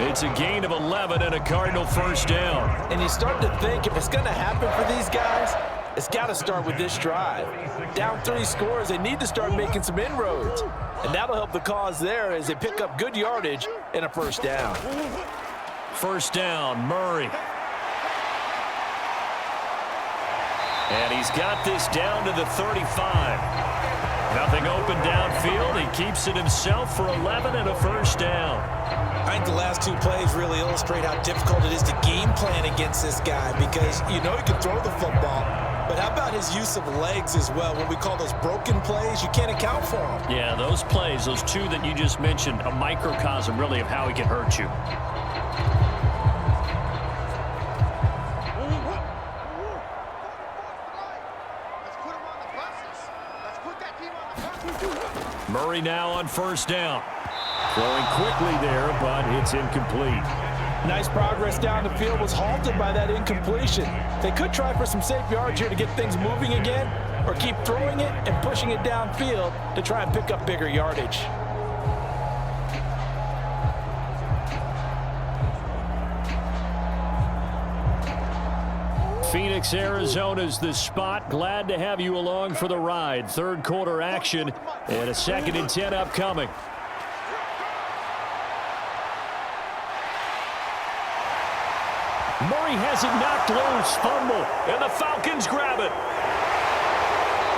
It's a gain of 11 and a Cardinal first down. And you start to think if it's going to happen for these guys, it's got to start with this drive. Down 3 scores, they need to start making some inroads. And that'll help the cause there as they pick up good yardage and a first down. First down, Murray. And he's got this down to the 35. Nothing open downfield. He keeps it himself for 11 and a first down. I think the last 2 plays really illustrate how difficult it is to game plan against this guy because you know he can throw the football, but how about his use of legs as well? What we call those broken plays, you can't account for them. Yeah, those plays, those 2 that you just mentioned, a microcosm really of how he can hurt you. Murray now on first down. Throwing quickly there, but it's incomplete. Nice progress down the field, was halted by that incompletion. They could try for some safe yards here to get things moving again, or keep throwing it and pushing it downfield to try and pick up bigger yardage. Phoenix, Arizona's the spot. Glad to have you along for the ride. Third quarter action and a 2nd and 10 upcoming. Murray has it knocked loose. Fumble. And the Falcons grab it.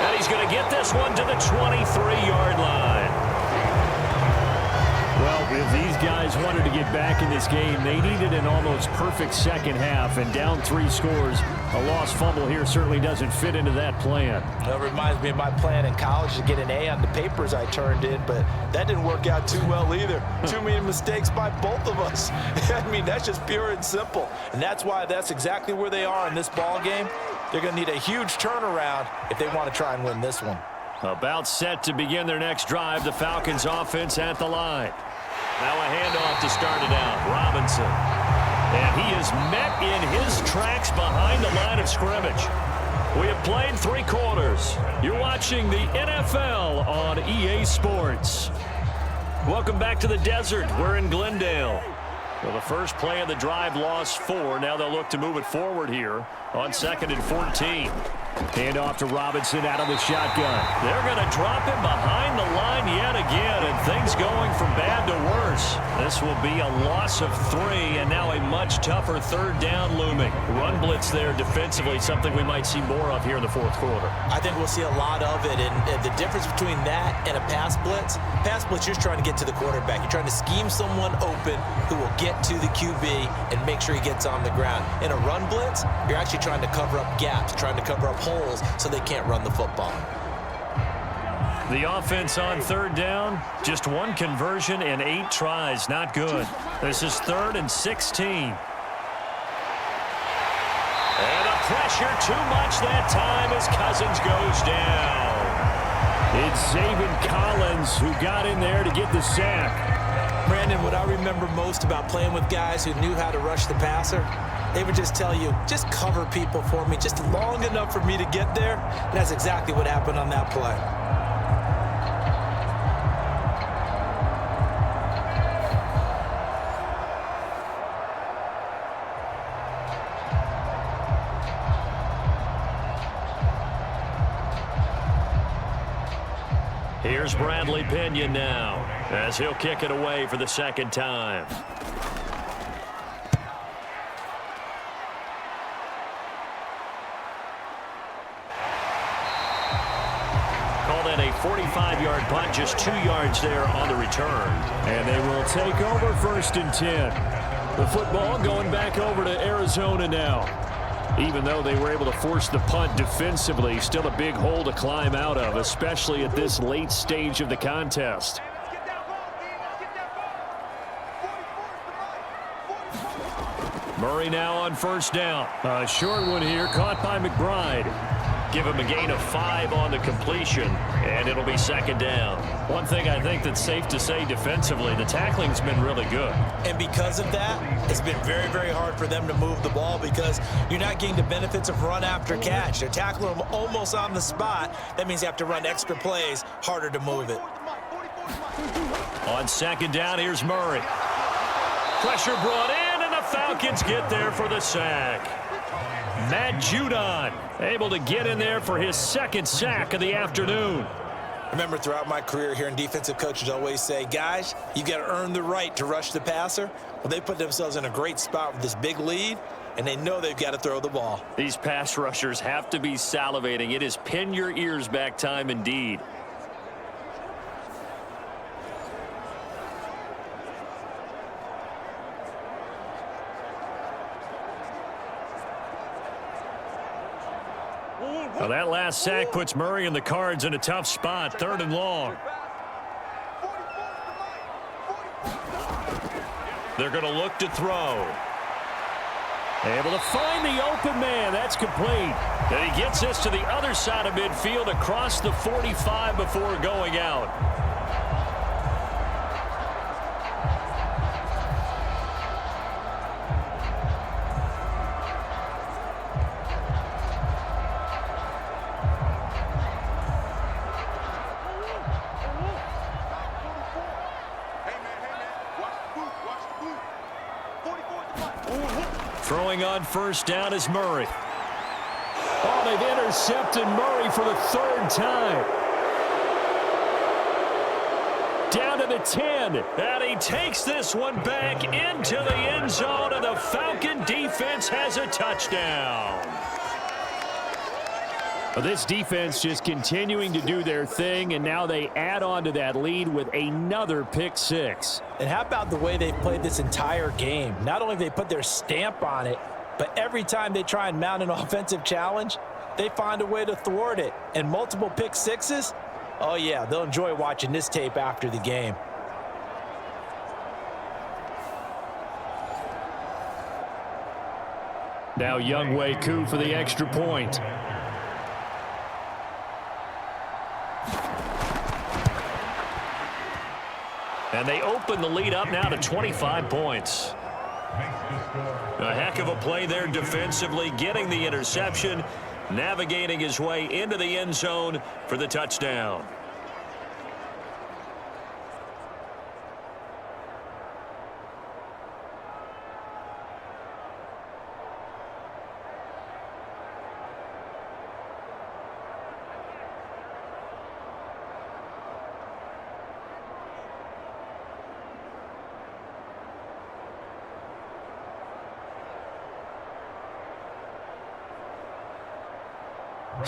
And he's going to get this one to the 23-yard line. Well, if these guys wanted to get back in this game, they needed an almost perfect second half. And down 3 scores, a lost fumble here certainly doesn't fit into that plan. That reminds me of my plan in college to get an A on the papers I turned in, but that didn't work out too well either. Too many mistakes by both of us. I mean, that's just pure and simple. And that's why that's exactly where they are in this ball game. They're going to need a huge turnaround if they want to try and win this one. About set to begin their next drive, the Falcons offense at the line. Now a handoff to start it out. Robinson. And he is met in his tracks behind the line of scrimmage. We have played 3 quarters. You're watching the NFL on EA Sports. Welcome back to the desert. We're in Glendale. Well, the first play of the drive lost 4. Now they'll look to move it forward here on 2nd and 14. Handoff to Robinson out of the shotgun. They're going to drop him behind the line yet again, and things going from bad to worse. This will be a loss of 3, and now a much tougher 3rd down looming. Run blitz there defensively, something we might see more of here in the 4th quarter. I think we'll see a lot of it, and the difference between that and a pass blitz, you're trying to get to the quarterback. You're trying to scheme someone open who will get to the QB and make sure he gets on the ground. In a run blitz, you're actually trying to cover up gaps, trying to cover up holes so they can't run the football. The offense on 3rd down, just 1 conversion and 8 tries. Not good. This is 3rd and 16. And the pressure too much that time as Cousins goes down. It's Zaven Collins who got in there to get the sack. Brandon, what I remember most about playing with guys who knew how to rush the passer, they would just tell you, just cover people for me, just long enough for me to get there. And that's exactly what happened on that play. Here's Bradley Pinion now as he'll kick it away for the 2nd time. Call that a 45-yard punt, just 2 yards there on the return. And they will take over 1st and 10. The football going back over to Arizona now. Even though they were able to force the punt defensively, still a big hole to climb out of, especially at this late stage of the contest. Murray now on 1st down. A short one here, caught by McBride. Give him a gain of 5 on the completion, And it'll be second down. One thing I think that's safe to say defensively, the tackling's been really good. And because of that, it's been very, very hard for them to move the ball because you're not getting the benefits of run after catch. They're tackling them almost on the spot. That means you have to run extra plays, harder to move it. On second down, here's Murray. Pressure brought in, and the Falcons get there for the sack. Matt Judon able to get in there for his second sack of the afternoon. Remember, throughout my career here in defensive coaches always say, guys, you got to earn the right to rush the passer. Well, they put themselves in a great spot with this big lead, and they know they've got to throw the ball. These pass rushers have to be salivating. It is pin your ears back time indeed. Well, that last sack puts Murray and the Cards in a tough spot, 3rd and long. They're going to look to throw. Able to find the open man. That's complete. And he gets this to the other side of midfield across the 45 before going out. Throwing on first down is Murray. Oh, they've intercepted Murray for the 3rd time. Down to the 10. And he takes this one back into the end zone, and the Falcon defense has a touchdown. Well, this defense just continuing to do their thing, and now they add on to that lead with another pick six. And how about the way they played this entire game? Not only have they put their stamp on it, but every time they try and mount an offensive challenge, they find a way to thwart it. And multiple pick sixes, oh yeah, they'll enjoy watching this tape after the game. Now Younghoe Koo for the extra point. And they open the lead up now to 25 points. A heck of a play there defensively, getting the interception, navigating his way into the end zone for the touchdown.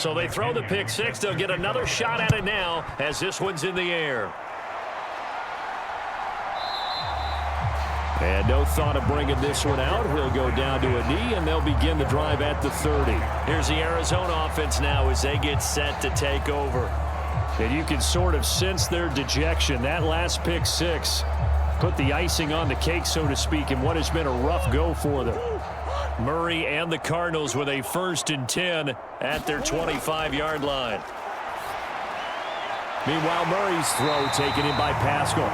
So they throw the pick six. They'll get another shot at it now as this one's in the air. And no thought of bringing this one out. He'll go down to a knee, and they'll begin the drive at the 30. Here's the Arizona offense now as they get set to take over. And you can sort of sense their dejection. That last pick six put the icing on the cake, so to speak, in what has been a rough go for them. Murray and the Cardinals with a 1st and 10 at their 25-yard line. Meanwhile, Murray's throw taken in by Pascal.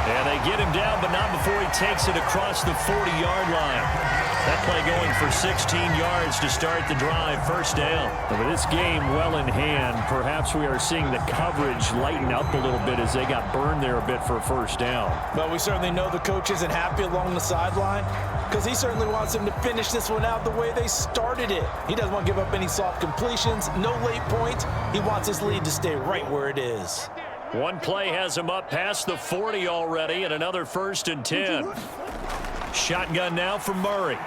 And they get him down, but not before he takes it across the 40-yard line. That play going for 16 yards to start the drive, 1st down. But this game well in hand, perhaps we are seeing the coverage lighten up a little bit as they got burned there a bit for a 1st down. But we certainly know the coach isn't happy along the sideline because he certainly wants them to finish this one out the way they started it. He doesn't want to give up any soft completions, no late points. He wants his lead to stay right where it is. One play has him up past the 40 already, and another 1st and 10. Shotgun now for Murray.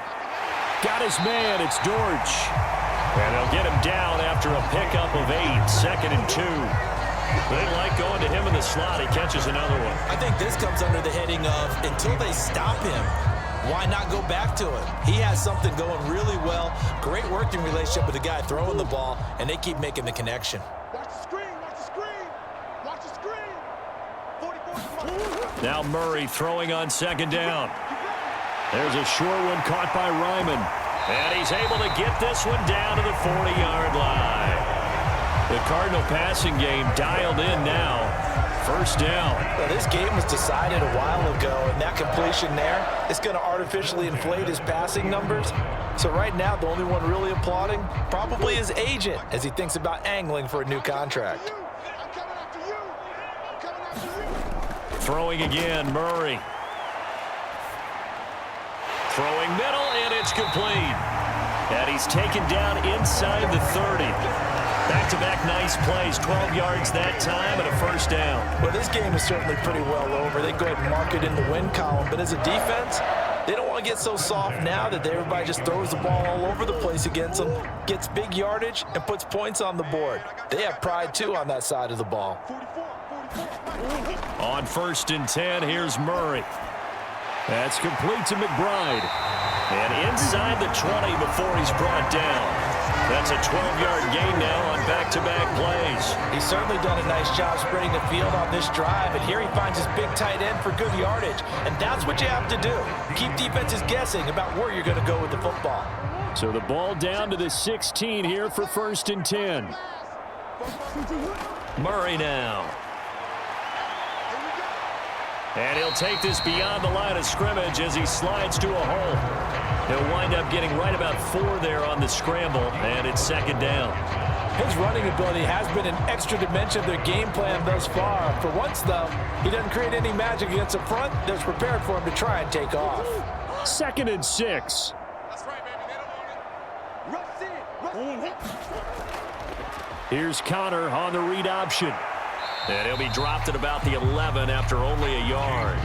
Got his man, it's Dortch. And they'll get him down after a pickup of 8, 2nd and 2. They like going to him in the slot. He catches another one. I think this comes under the heading of until they stop him, why not go back to him? He has something going really well. Great working relationship with the guy throwing the ball, and they keep making the connection. Watch the screen, watch the screen, watch the screen. 44. Now Murray throwing on 2nd down. There's a short one caught by Ryman. And he's able to get this one down to the 40-yard line. The Cardinal passing game dialed in now. First down. Well, this game was decided a while ago, and that completion there is going to artificially inflate his passing numbers. So right now, the only one really applauding probably his agent as he thinks about angling for a new contract. Throwing again, Murray. Throwing middle, and it's complete. And he's taken down inside the 30. Back-to-back nice plays, 12 yards that time and a first down. Well, this game is certainly pretty well over. They go ahead and mark it in the win column. But as a defense, they don't want to get so soft now that everybody just throws the ball all over the place against them, gets big yardage, and puts points on the board. They have pride, too, on that side of the ball. On 1st and 10, here's Murray. That's complete to McBride. And inside the 20 before he's brought down. That's a 12-yard gain now on back-to-back plays. He's certainly done a nice job spreading the field on this drive, and here he finds his big tight end for good yardage. And that's what you have to do. Keep defenses guessing about where you're going to go with the football. So the ball down to the 16 here for 1st and 10. Murray now. And he'll take this beyond the line of scrimmage as he slides to a hole. He'll wind up getting right about 4 there on the scramble, and it's 2nd down. His running ability has been an extra dimension of their game plan thus far. For once, though, he doesn't create any magic against the front that's prepared for him to try and take off. 2nd and 6. That's right, baby. They don't want it. Here's Connor on the read option. And he'll be dropped at about the 11 after only a yard.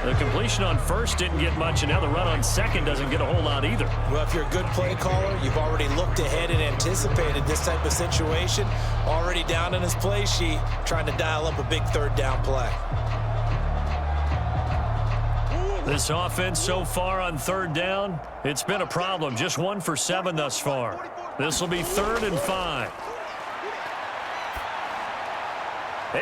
The completion on 1st didn't get much, and now the run on 2nd doesn't get a whole lot either. Well, if you're a good play caller, you've already looked ahead and anticipated this type of situation. Already down in his play sheet, trying to dial up a big 3rd down play. This offense so far on 3rd down, it's been a problem. Just 1 for 7 thus far. This will be 3rd and 5.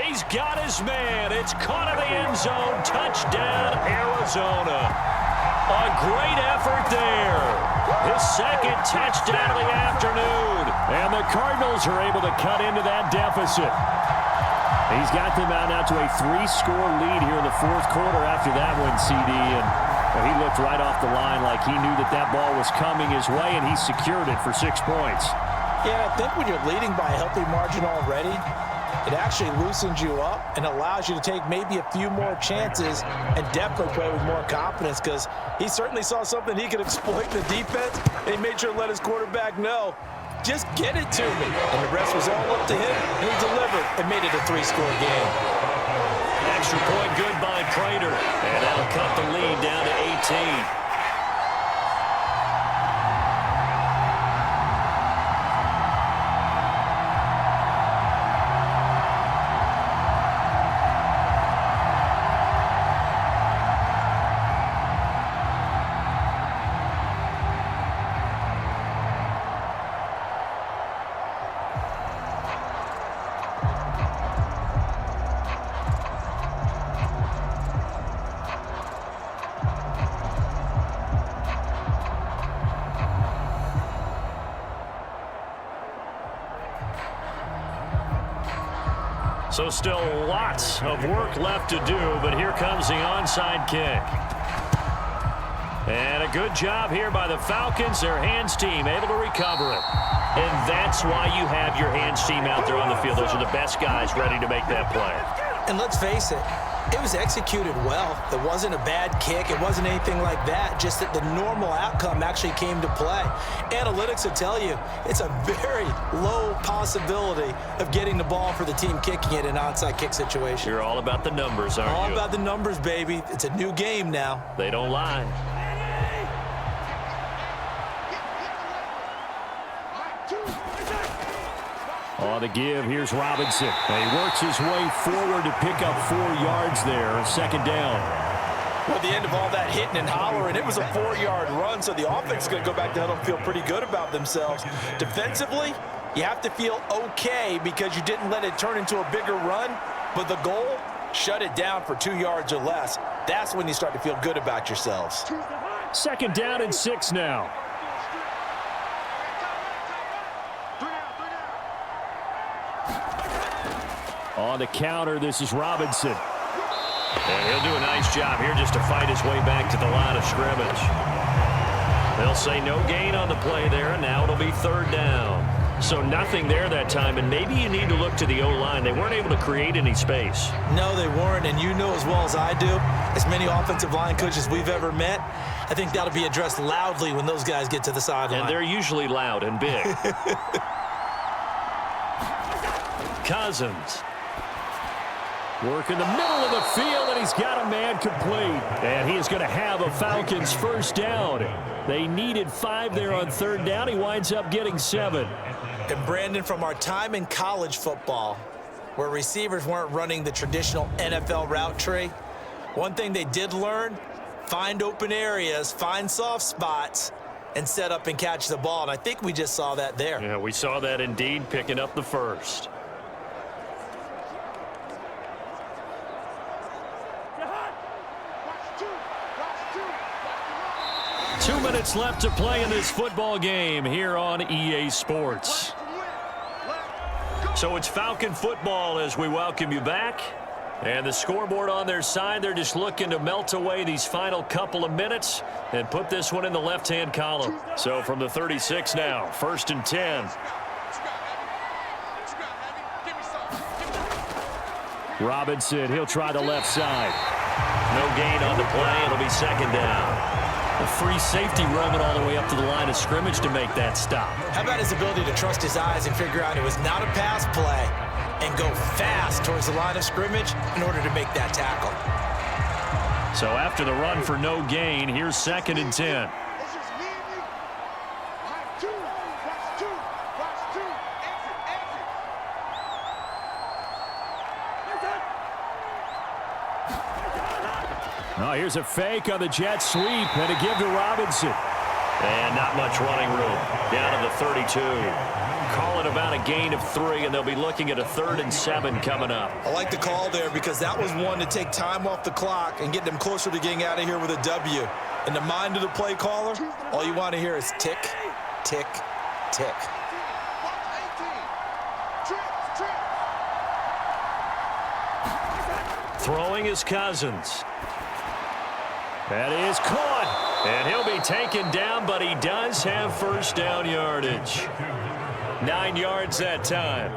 He's got his man. It's caught in the end zone. Touchdown, Arizona. A great effort there. His 2nd touchdown of the afternoon. And the Cardinals are able to cut into that deficit. He's got them out now to a 3-score lead here in the 4th quarter after that one, CD. And he looked right off the line like he knew that that ball was coming his way, and he secured it for 6 points. Yeah, I think when you're leading by a healthy margin already, it actually loosens you up and allows you to take maybe a few more chances and definitely play with more confidence, because he certainly saw something he could exploit in the defense, and he made sure to let his quarterback know, just get it to me. And the rest was all up to him, and he delivered and made it a 3-score game. Extra point good by Prater, and that'll cut the lead down to 18. So still lots of work left to do, but here comes the onside kick. And a good job here by the Falcons, their hands team, able to recover it. And that's why you have your hands team out there on the field. Those are the best guys ready to make that play. And let's face it, it was executed well. It wasn't a bad kick. It wasn't anything like that, just that the normal outcome actually came to play. Analytics will tell you it's a very low possibility of getting the ball for the team kicking it in an onside kick situation. You're all about the numbers, aren't you? All about the numbers, baby. It's a new game now. They don't lie. On the give, here's Robinson. And he works his way forward to pick up 4 yards there. 2nd down. Well, at the end of all that hitting and hollering, it was a 4-yard run, so the offense is going to go back to huddle and feel pretty good about themselves. Defensively, you have to feel okay because you didn't let it turn into a bigger run, but the goal, shut it down for 2 yards or less. That's when you start to feel good about yourselves. 2nd down and 6 now. On the counter, this is Robinson. And he'll do a nice job here just to fight his way back to the line of scrimmage. They'll say no gain on the play there, and now it'll be third down. So nothing there that time, and maybe you need to look to the O-line. They weren't able to create any space. No, they weren't, and you know as well as I do, as many offensive line coaches we've ever met, I think that'll be addressed loudly when those guys get to the sideline. And they're usually loud and big. Cousins. Work in the middle of the field, and he's got a man complete. And he is going to have a Falcons first down. They needed 5 there on third down. He winds up getting 7. And Brandon, from our time in college football, where receivers weren't running the traditional NFL route tree, one thing they did learn, find open areas, find soft spots, and set up and catch the ball. And I think we just saw that there. Yeah, we saw that indeed, picking up the first. 2 minutes left to play in this football game here on EA Sports. So it's Falcon football as we welcome you back. And the scoreboard on their side, they're just looking to melt away these final couple of minutes and put this one in the left-hand column. So from the 36 now, 1st and 10. Robinson, he'll try the left side. No gain on the play. It'll be second down. A free safety roaming all the way up to the line of scrimmage to make that stop. How about his ability to trust his eyes and figure out it was not a pass play and go fast towards the line of scrimmage in order to make that tackle. So after the run for no gain, here's 2nd and 10. It's just me and you. Watch 2. Watch 2. Watch 2. Exit. Oh, here's a fake on the jet sweep and a give to Robinson. And not much running room. Down to the 32. Call it about a gain of 3, and they'll be looking at a 3rd and 7 coming up. I like the call there because that was one to take time off the clock and get them closer to getting out of here with a W. In the mind of the play caller, all you want to hear is tick, tick, tick. Watch 18. Trips. Throwing is Cousins. That is caught. And he'll be taken down, but he does have first down yardage. 9 yards that time.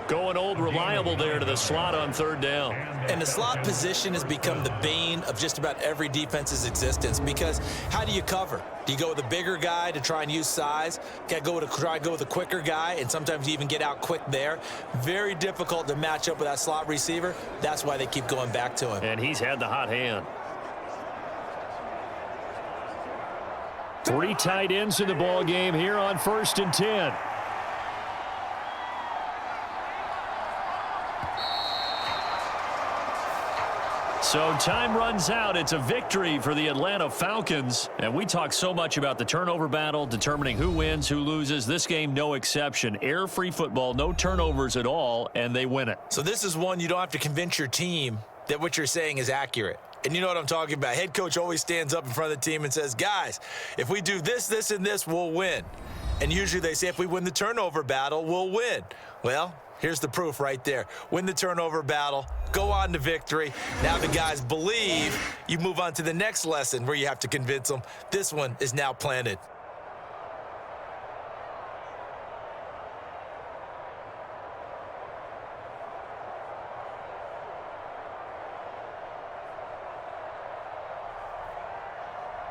Going old reliable there to the slot on third down. And the slot position has become the bane of just about every defense's existence because how do you cover? Do you go with a bigger guy to try and use size? Got to try and go with a quicker guy, and sometimes you even get out quick there. Very difficult to match up with that slot receiver. That's why they keep going back to him. And he's had the hot hand. 3 tight ends in the ball game here on 1st and 10. So time runs out. It's a victory for the Atlanta Falcons. And we talk so much about the turnover battle, determining who wins, who loses. This game, no exception. Error-free football, no turnovers at all, and they win it. So this is one you don't have to convince your team that what you're saying is accurate. And you know what I'm talking about. Head coach always stands up in front of the team and says, guys, if we do this, this, and this, we'll win. And usually they say if we win the turnover battle, we'll win. Well, here's the proof right there. Win the turnover battle, go on to victory. Now the guys believe. You move on to the next lesson where you have to convince them. This one is now planted.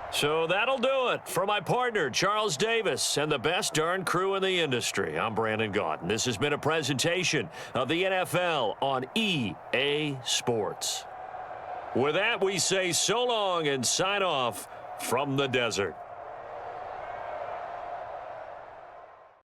So that'll do it for my partner, Charles Davis, and the best darn crew in the industry. I'm Brandon Gaudin. This has been a presentation of the NFL on EA Sports. With that, we say so long and sign off from the desert.